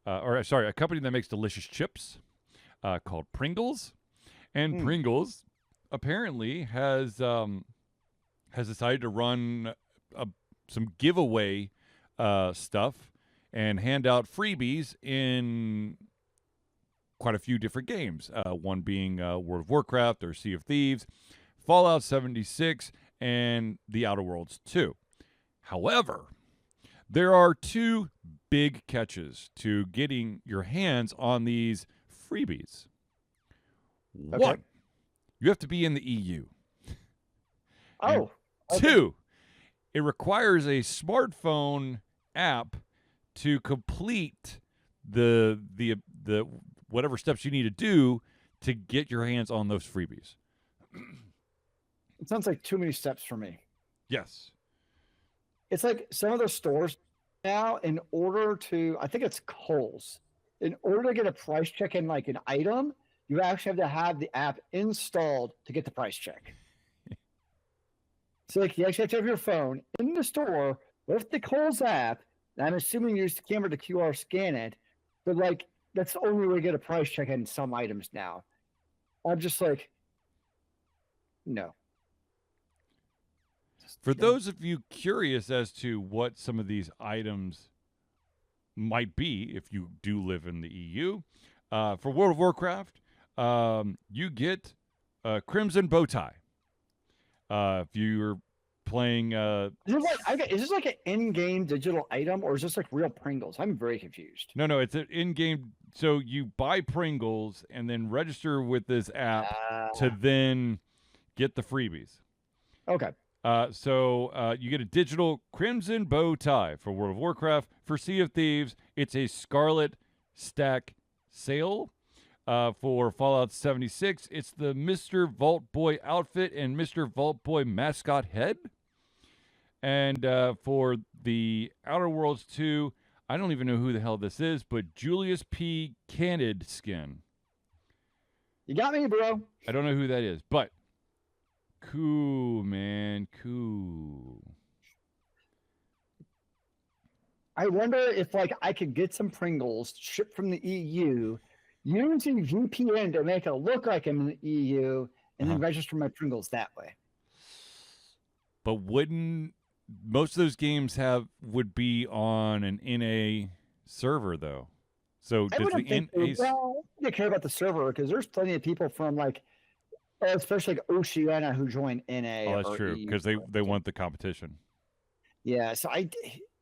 A company that makes delicious chips called Pringles. And Pringles apparently has decided to run some giveaway stuff and hand out freebies in quite a few different games. One being World of Warcraft or Sea of Thieves, Fallout 76, and The Outer Worlds 2. However, there are two big catches to getting your hands on these freebies. Okay. One, you have to be in the EU. Oh. Okay. Two, it requires a smartphone app to complete the whatever steps you need to do to get your hands on those freebies. It sounds like too many steps for me. Yes. It's like some of the stores now, in order to, I think it's Kohl's, in order to get a price check in like an item, you actually have to have the app installed to get the price check. So like you actually have to have your phone in the store with the Kohl's app, and I'm assuming you use the camera to QR scan it, but like that's the only way to get a price check in some items now. I'm just like, no. For those of you curious as to what some of these items might be, if you do live in the EU, for World of Warcraft, you get a Crimson bow tie. If you're playing, is this like an in-game digital item, or is this like real Pringles? I'm very confused. No, it's an in-game. So you buy Pringles and then register with this app to then get the freebies. Okay. So you get a digital Crimson bow tie for World of Warcraft. For Sea of Thieves, it's a Scarlet Stack Sail. For Fallout 76, it's the Mr. Vault Boy outfit and Mr. Vault Boy mascot head. And for the Outer Worlds 2, I don't even know who the hell this is, but Julius P. Candid skin. You got me, bro. I don't know who that is, but cool, man. Cool. I wonder if like I could get some Pringles shipped from the EU using VPN to make it look like I'm in the EU and then register my Pringles that way. But wouldn't most of those games would be on an NA server though? So I does wouldn't the think they care about the server because there's plenty of people from like, especially like Oceania who join NA. Oh, that's true because they want the competition. Yeah, so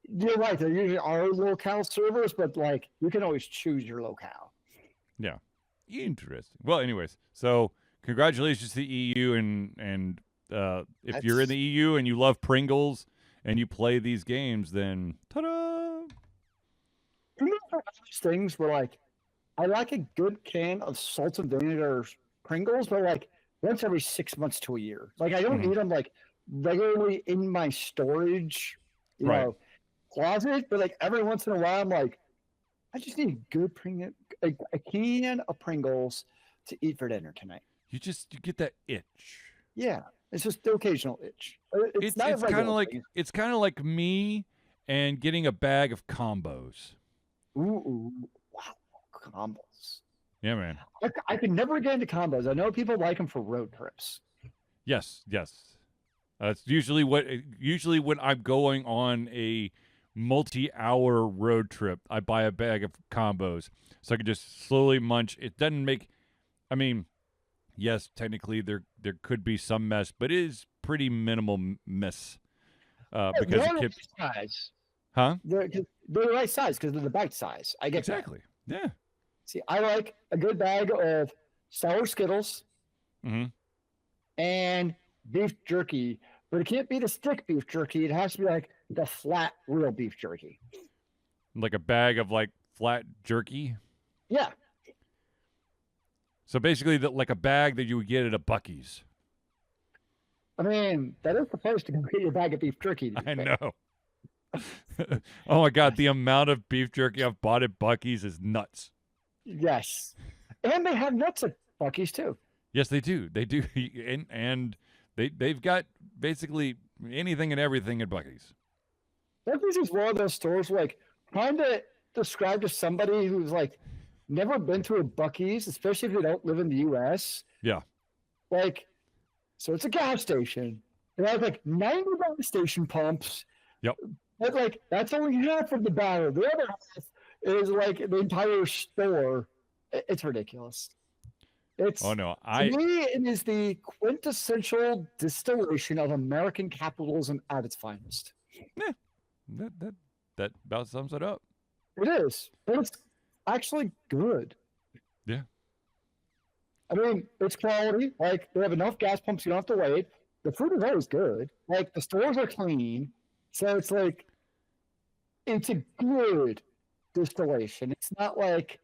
you're right. There usually are locale servers, but like you can always choose your locale. Yeah, interesting. Well, anyways, so congratulations to the EU and if you're in the EU and you love Pringles and you play these games, then ta-da! Pringles are one of those things where like I like a good can of salt and vinegar Pringles, but like once every 6 months to a year. Like I don't need them like regularly in my storage, you know, closet. But like every once in a while, I'm like, I just need a good a can of Pringles to eat for dinner tonight. You get that itch. Yeah, it's just the occasional itch. It's kind of like me and getting a bag of combos. Ooh, wow, combos. Yeah, man. I could never get into combos. I know people like them for road trips. Yes. That's usually when I'm going on a multi-hour road trip, I buy a bag of combos so I can just slowly munch. It doesn't make, I mean, yes, technically there could be some mess, but it is pretty minimal mess because it keeps size. Huh? They're the right size because they're the bite size. I get exactly. That. Yeah. See, I like a good bag of sour Skittles and beef jerky, but it can't be the stick beef jerky. It has to be like the flat, real beef jerky. Like a bag of like flat jerky? Yeah. So basically like a bag that you would get at a Buc-ee's. I mean, that is supposed to get your bag of beef jerky. I know. Oh my God, the amount of beef jerky I've bought at Buc-ee's is nuts. Yes. And they have nuts at Buc-ee's too. Yes, they do. They do. And they've got basically anything and everything at Buc-ee's. Buc-ee's is one of those stores like trying to describe to somebody who's like never been to a Buc-ee's, especially if you don't live in the US. Yeah. Like So it's a gas station. It has like 90 gas station pumps. Yep. But like that's only half of the battle. The other half is like the entire store. It's ridiculous. It's Oh no, to me, it is the quintessential distillation of American capitalism at its finest. that about sums it up. It is, but it's actually good. Yeah. I mean, it's quality. Like they have enough gas pumps, you don't have to wait. The food is always good. Like the stores are clean, so it's like it's a good distillation. It's not like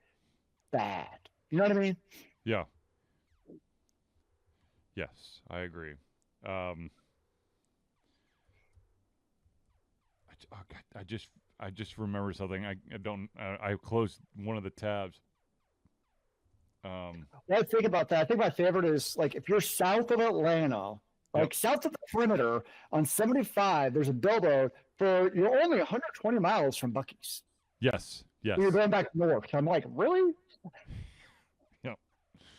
bad. You know what I mean? Yeah. Yes, I agree. I just remember something. I closed one of the tabs. When I think about that, I think my favorite is like if you're south of Atlanta, like south of the perimeter on 75, there's a billboard for you're only 120 miles from Buc-ee's. Yes. You're going back north. I'm like, really? Yeah.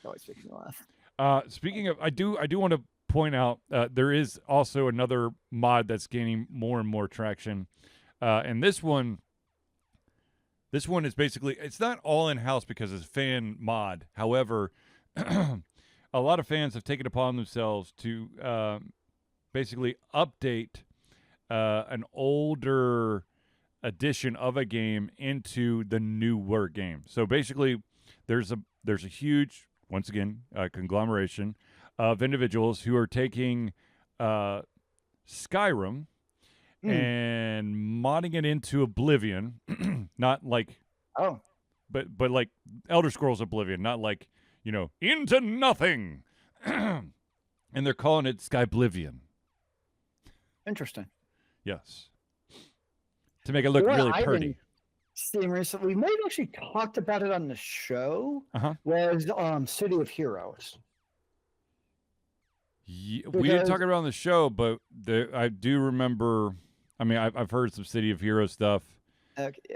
Always makes me laugh. Speaking of, I do want to point out there is also another mod that's gaining more and more traction, and this one is basically it's not all in house because it's a fan mod. However, a lot of fans have taken upon themselves to basically update an older edition of a game into the newer game. So basically, there's a huge, once again, conglomeration of individuals who are taking Skyrim and modding it into Oblivion, not like but like Elder Scrolls Oblivion, not like into nothing, and they're calling it Skyblivion. Interesting. Yes, to make it look really pretty. Seeing recently, we may have actually talked about it on the show. Was City of Heroes. Yeah, we didn't talk about it on the show, but I do remember. I mean, I've heard some City of Heroes stuff.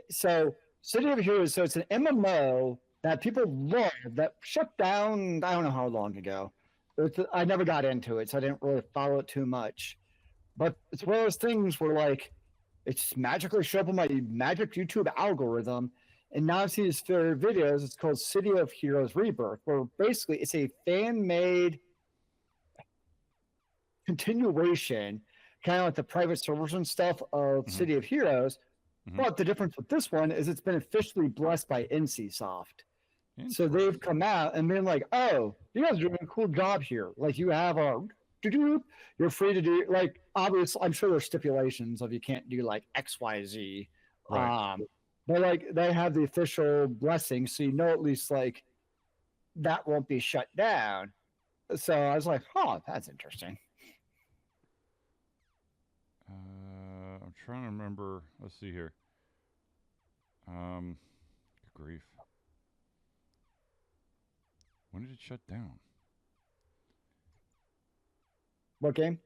So City of Heroes, so it's an MMO that people love that shut down. I don't know how long ago. I never got into it, so I didn't really follow it too much. But it's one of those things where like it's magically show up on my magic YouTube algorithm, and now I see these videos. It's called City of Heroes Rebirth, where basically it's a fan-made continuation, kind of like the private servers and stuff of City of Heroes. But the difference with this one is it's been officially blessed by NCSoft. So they've come out and been like, oh, you guys are doing a cool job here. Like you have you're free to do, like, obviously, I'm sure there's stipulations of you can't do like X, Y, Z. Right. But like they have the official blessing, so at least like that won't be shut down. So I was like, oh, that's interesting. I'm trying to remember. Let's see here. Grief. When did it shut down? What game?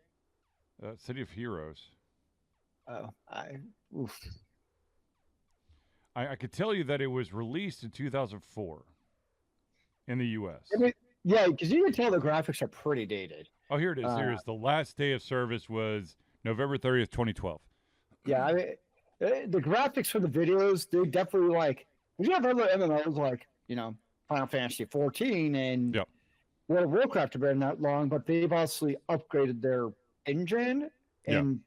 City of Heroes. Oh, I could tell you that it was released in 2004 in the U.S. I mean, yeah, because you can tell the graphics are pretty dated. Oh, here it is. Here it is. The last day of service was November 30th, 2012. Yeah, I mean, the graphics for the videos, they definitely like. You have other MMOs like Final Fantasy 14 and World of Warcraft have been that long, but they've obviously upgraded their engine, and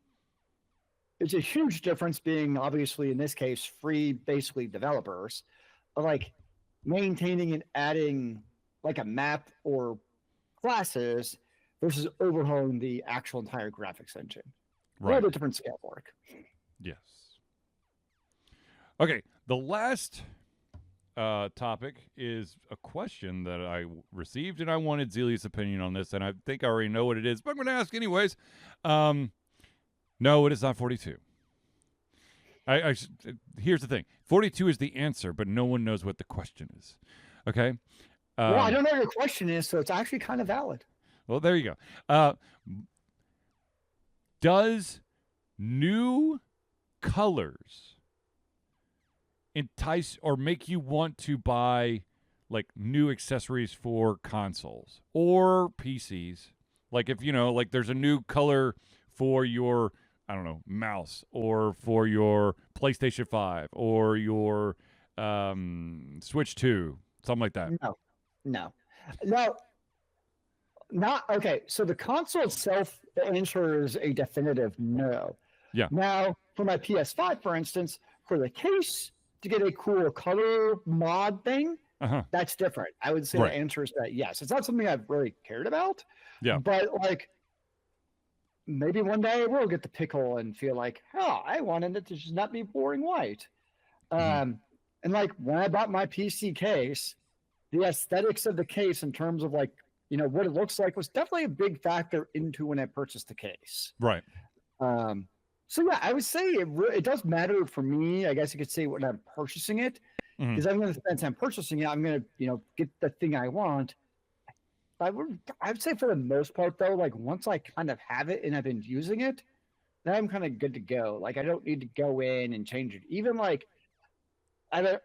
it's a huge difference being obviously in this case free, basically developers, but like maintaining and adding like a map or classes versus overhauling the actual entire graphics engine. Right, a different scale work. Yes. Okay, the last topic is a question that I received, and I wanted Zealeus' opinion on this, and I think I already know what it is, but I'm going to ask anyways. No, it is not 42. Here's the thing. 42 is the answer, but no one knows what the question is. Okay? Well, I don't know what your question is, so it's actually kind of valid. Well, there you go. Does new colors entice or make you want to buy like new accessories for consoles or PCs Like if like there's a new color for your I don't know mouse or for your PlayStation 5 or your Switch 2, something like that. No, no. Now, not okay. So the console itself, the answer is a definitive no. Yeah. Now, for my PS5, for instance, for the case to get a cool color mod thing, Uh-huh. that's different. I would say Right. the answer is that yes. It's not something I've really cared about. Yeah. But like maybe one day I will get the pickle and feel like, oh, I wanted it to just not be boring white. Mhm. And like when I bought my PC case, the aesthetics of the case in terms of like, what it looks like was definitely a big factor into when I purchased the case. Right. So yeah, I would say it does matter for me. I guess you could say when I'm purchasing it, Mhm. because I'm going to spend time purchasing it. I'm going to, get the thing I want. I would say for the most part though, like once I kind of have it and I've been using it, then I'm kind of good to go. Like I don't need to go in and change it. Even like I don't,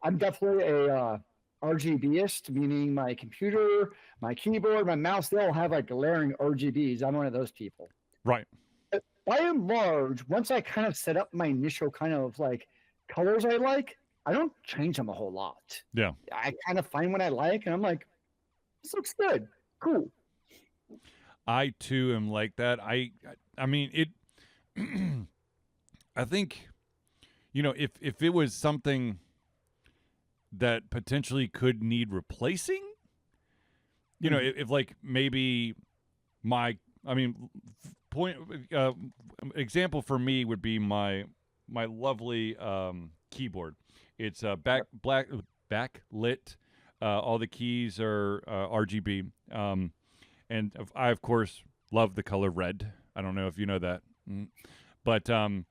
I'm definitely a RGBist, meaning my computer, my keyboard, my mouse, they all have like glaring RGBs. I'm one of those people. Right. But by and large, once I kind of set up my initial kind of like colors I like, I don't change them a whole lot. Yeah. I kind of find what I like, and I'm like, this looks good, cool. I too am like that. I mean it. I think, if it was something that potentially could need replacing, if like maybe point example for me would be my lovely keyboard. It's backlit. All the keys are RGB. And I of course love the color red. I don't know if you know that, but so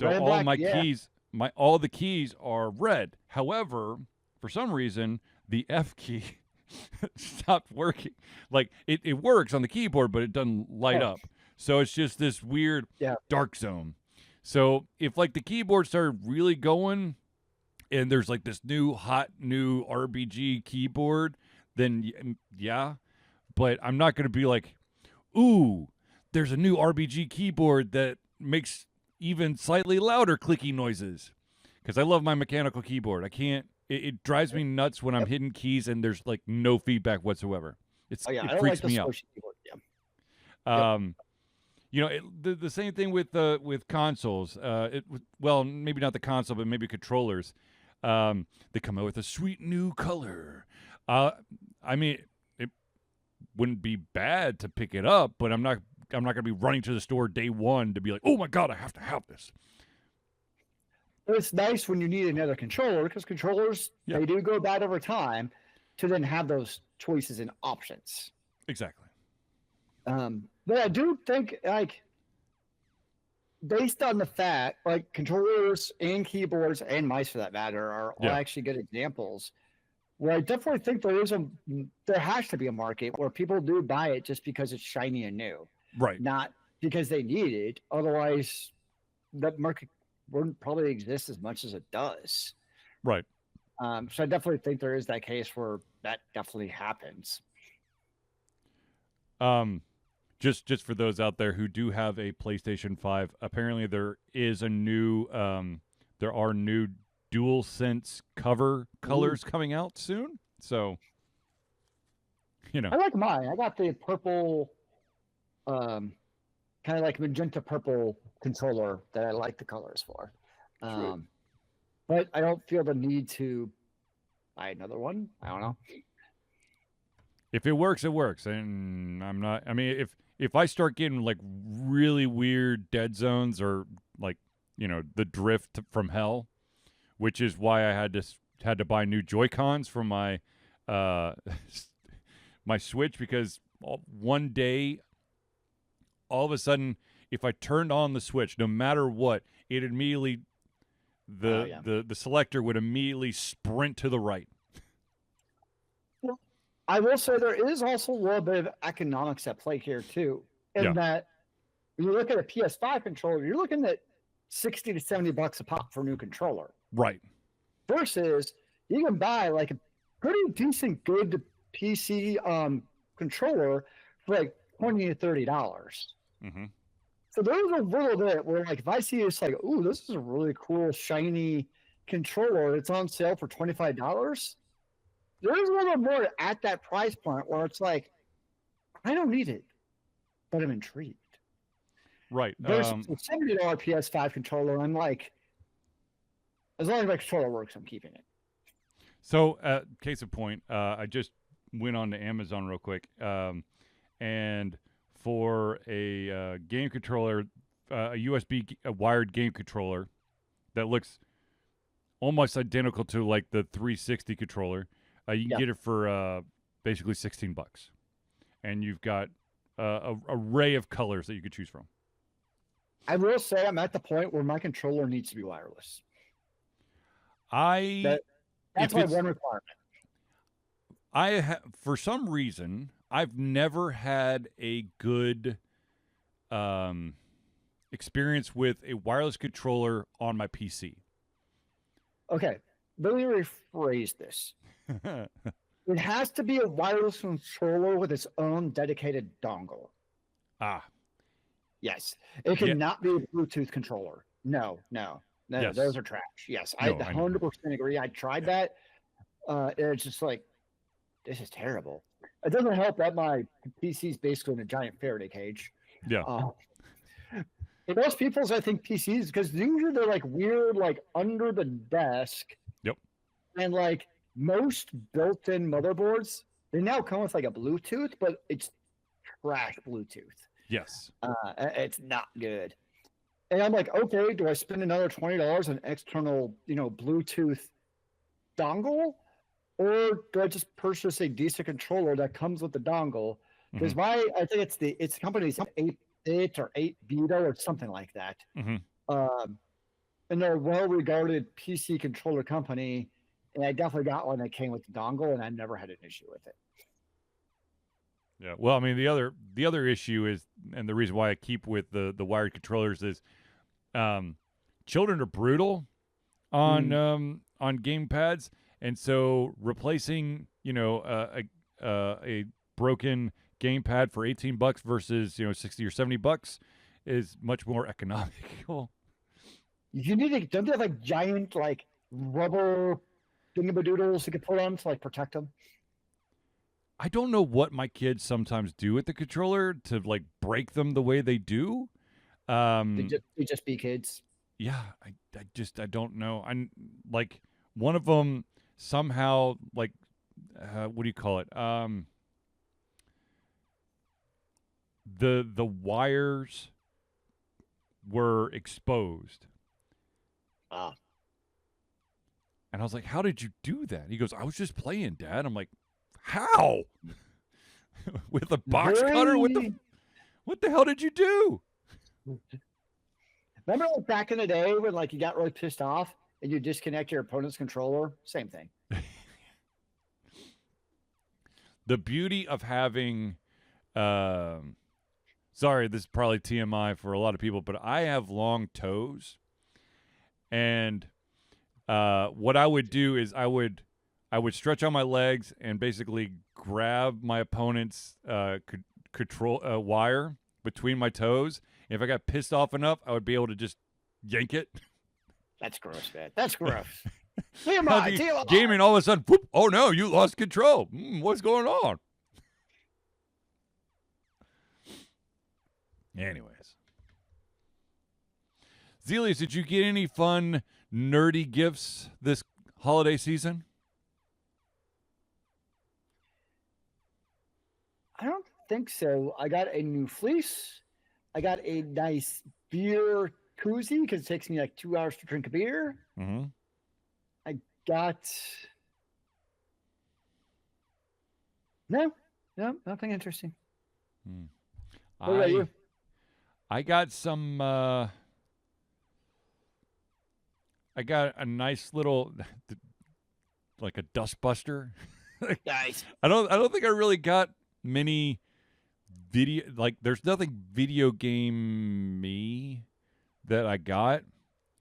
Red and all black, my yeah. keys, all the keys are red. However, for some reason, the F key stopped working. Like it works on the keyboard, but it doesn't light up. So it's just this weird dark zone. So if like the keyboard started really going, and there's like this new RBG keyboard, then yeah. But I'm not going to be like, ooh, there's a new RBG keyboard that makes even slightly louder clicky noises. Because I love my mechanical keyboard. I can't, it drives me nuts when I'm hitting keys and there's like no feedback whatsoever. It freaks me out. Keyboard. Yeah. The same thing with consoles. Well, maybe not the console, but maybe controllers. They come out with a sweet new color. I mean, it wouldn't be bad to pick it up, but I'm not going to be running to the store day one to be like, oh my God, I have to have this. But it's nice when you need another controller because controllers, they do go bad over time to then have those choices and options. Exactly. But I do think, like, based on the fact, like, controllers and keyboards and mice, for that matter, are all actually good examples. Where I definitely think there has to be a market where people do buy it just because it's shiny and new, right? Not because they need it. Otherwise, that market wouldn't probably exist as much as it does, right? So I definitely think there is that case where that definitely happens. Just for those out there who do have a PlayStation 5, apparently there are new DualSense cover colors coming out soon. So, I like mine. I got the purple, kind of like magenta purple controller that I like the colors for. But I don't feel the need to buy another one. I don't know. If it works, it works. And I'm not, I mean, if I start getting like really weird dead zones or like, the drift from hell, which is why I had to buy new Joy-Cons for my my Switch, because one day, all of a sudden, if I turned on the Switch, no matter what, it immediately the selector would immediately sprint to the right. Well, I will say there is also a little bit of economics at play here too, in that when you look at a PS5 controller, you're looking at $60 to $70 a pop for a new controller. Right. Versus you can buy like a pretty decent good PC controller for like $20 to $30. Mm-hmm. So there's a little bit where, like, if I see it's like, ooh, this is a really cool, shiny controller. It's on sale for $25. There's a little more at that price point where it's like, I don't need it, but I'm intrigued. Right. There's a $70 PS5 controller. I'm like, as long as my controller works, I'm keeping it. So, case in point, I just went on to Amazon real quick, and for a game controller, a USB wired game controller that looks almost identical to like the 360 controller, you can get it for basically $16, and you've got a array of colors that you could choose from. I will say I'm at the point where my controller needs to be wireless. That's my one requirement. For some reason, I've never had a good experience with a wireless controller on my PC. Okay, let me rephrase this. It has to be a wireless controller with its own dedicated dongle. Yes. It cannot be a Bluetooth controller. No, yes. Those are trash. Yes, I 100% agree. I tried that. It's just like, this is terrible. It doesn't help that my PC is basically in a giant Faraday cage. Yeah. And most people's, I think, PCs, because usually they're like weird, like under the desk. Yep. And like most built-in motherboards, they now come with like a Bluetooth, but it's trash Bluetooth. Yes. It's not good. And I'm like, okay, do I spend another $20 on external, Bluetooth dongle? Or do I just purchase a decent controller that comes with the dongle? Because I think it's the company's 8-bit or 8-Vita or something like that. Mm-hmm. And they're a well-regarded PC controller company. And I definitely got one that came with the dongle, and I never had an issue with it. Yeah. Well, I mean, the other issue is, and the reason why I keep with the wired controllers is, children are brutal on game pads, and so replacing a broken gamepad for $18 versus $60 or $70 is much more economical. You need don't they have like giant like rubber thingamadoodles you can put on to like protect them? I don't know what my kids sometimes do with the controller to like break them the way they do. They just be kids. Yeah, I don't know. I'm like one of them somehow like what do you call it? The wires were exposed. And I was like, "How did you do that?" He goes, "I was just playing, Dad." I'm like, "How?" With a box cutter? What the hell did you do? Remember like back in the day when like you got really pissed off and you disconnect your opponent's controller? Same thing. The beauty of having sorry, this is probably TMI for a lot of people, but I have long toes. And what I would do is I would stretch out my legs and basically grab my opponent's control wire between my toes. If I got pissed off enough, I would be able to just yank it. That's gross, man. That's gross. TMI. Gaming, all of a sudden, whoop, oh no, you lost control. What's going on? Anyways. Zealeus, did you get any fun, nerdy gifts this holiday season? I don't think so. I got a new fleece. I got a nice beer koozie because it takes me like 2 hours to drink a beer. Mm-hmm. I got... No, nothing interesting. What about you? I got some... I got a nice little... like a dustbuster. Nice. I don't think I really got many video, like there's nothing video game-y that I got.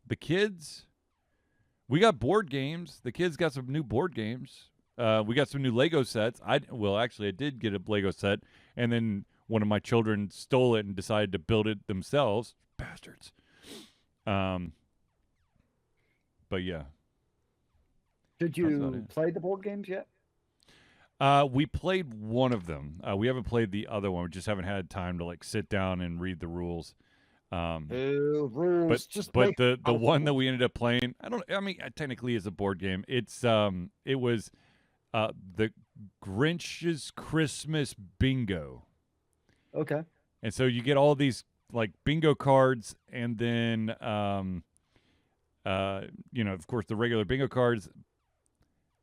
The kids, we got board games. The kids got some new board games. We got some new Lego sets. Actually I did get a Lego set, and then one of my children stole it and decided to build it themselves. Bastards. But yeah. Did That's about you it. play the board games yet? We played one of them. We haven't played the other one. We just haven't had time to like sit down and read the rules. Rules. But Just but make the house one that rules. we ended up playing, I mean, technically is a board game. It's it was the Grinch's Christmas Bingo. Okay. And so you get all these like bingo cards, and then of course the regular bingo cards,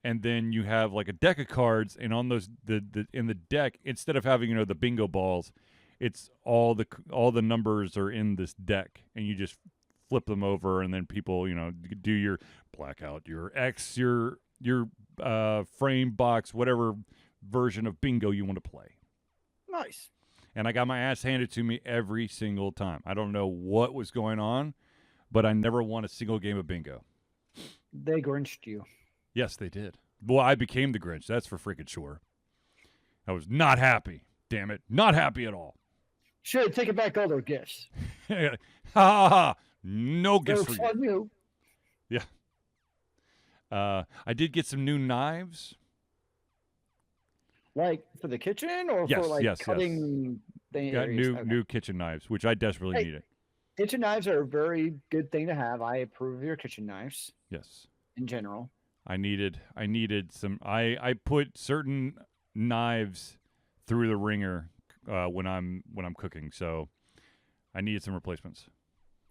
and then you have like a deck of cards, and on those in the deck, instead of having the bingo balls, it's all the numbers are in this deck, and you just flip them over, and then people do your blackout, your X, your frame box, whatever version of bingo you want to play. Nice. And I got my ass handed to me every single time. I don't know what was going on, but I never won a single game of bingo. They grinched you. Yes, they did. Well, I became the Grinch. That's for freaking sure. I was not happy. Damn it. Not happy at all. Should have taken back all their gifts. Ha ha ha. No gifts for Jokes on you. Yeah. I did get some new knives. Like for the kitchen or Yes, for like yes. cutting things? Got Okay. new kitchen knives, which I desperately Hey. needed. Kitchen knives are a very good thing to have. I approve of your kitchen knives Yes. in general. I needed some. I put certain knives through the ringer when I'm cooking, so I needed some replacements.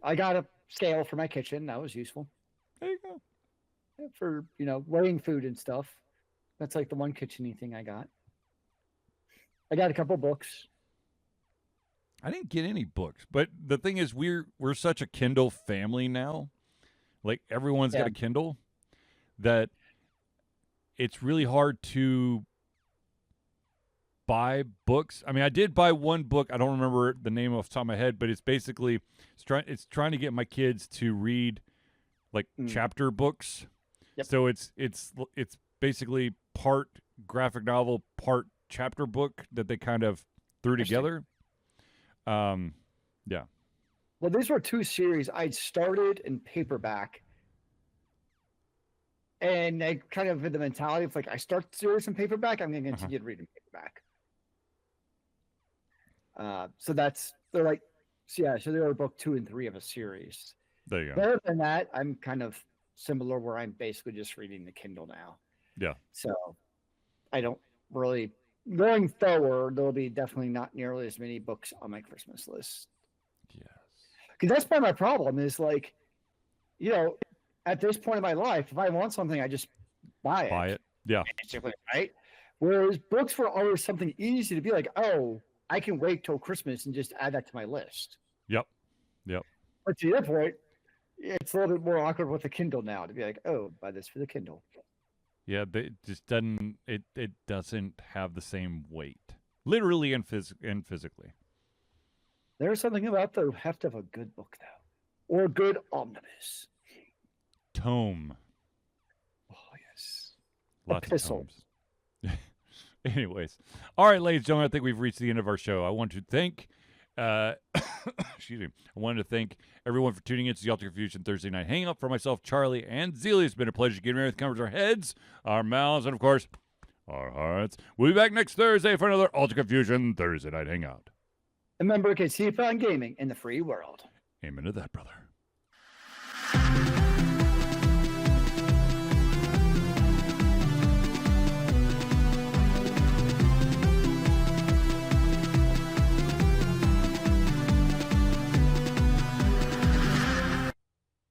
I got a scale for my kitchen. That was useful. There you go. Yeah, for weighing food and stuff. That's like the one kitchen-y thing I got. I got a couple books. I didn't get any books, but the thing is, we're such a Kindle family now. Like everyone's got Yeah. a Kindle, that it's really hard to buy books. I mean, I did buy one book. I don't remember the name off the top of my head, but it's basically it's trying to get my kids to read like chapter books. Yep. So it's basically part graphic novel, part chapter book that they kind of threw together. Yeah. Well, these were two series I'd started in paperback. And I kind of had the mentality of like, I start series in paperback, I'm going to continue to read in paperback. So they were book 2 and 3 of a series. There you go. Better than that, I'm kind of similar where I'm basically just reading the Kindle now. Yeah. So I don't really, going forward, there'll be definitely not nearly as many books on my Christmas list. Yes. Because that's part of my problem is like, at this point in my life, if I want something, I just buy it. Buy it. Yeah. Basically, right? Whereas books were always something easy to be like, oh, I can wait till Christmas and just add that to my list. Yep. But to your point, it's a little bit more awkward with the Kindle now to be like, oh, buy this for the Kindle. Yeah, it just doesn't. It doesn't have the same weight, literally and physically. There's something about the heft of a good book, though, or a good omnibus. Tome. Oh yes, Lots epistle. of tomes. Anyways, all right, ladies and gentlemen, I think we've reached the end of our show. I want to thank, excuse me, I wanted to thank everyone for tuning in to the Ultra Confusion Thursday Night Hangout. For myself, Charlie, and Zealeus, it's been a pleasure getting ready to cover our heads, our mouths, and of course, our hearts. We'll be back next Thursday for another Ultra Confusion Thursday Night Hangout. Remember, kids, keep on gaming in the free world. Amen to that, brother.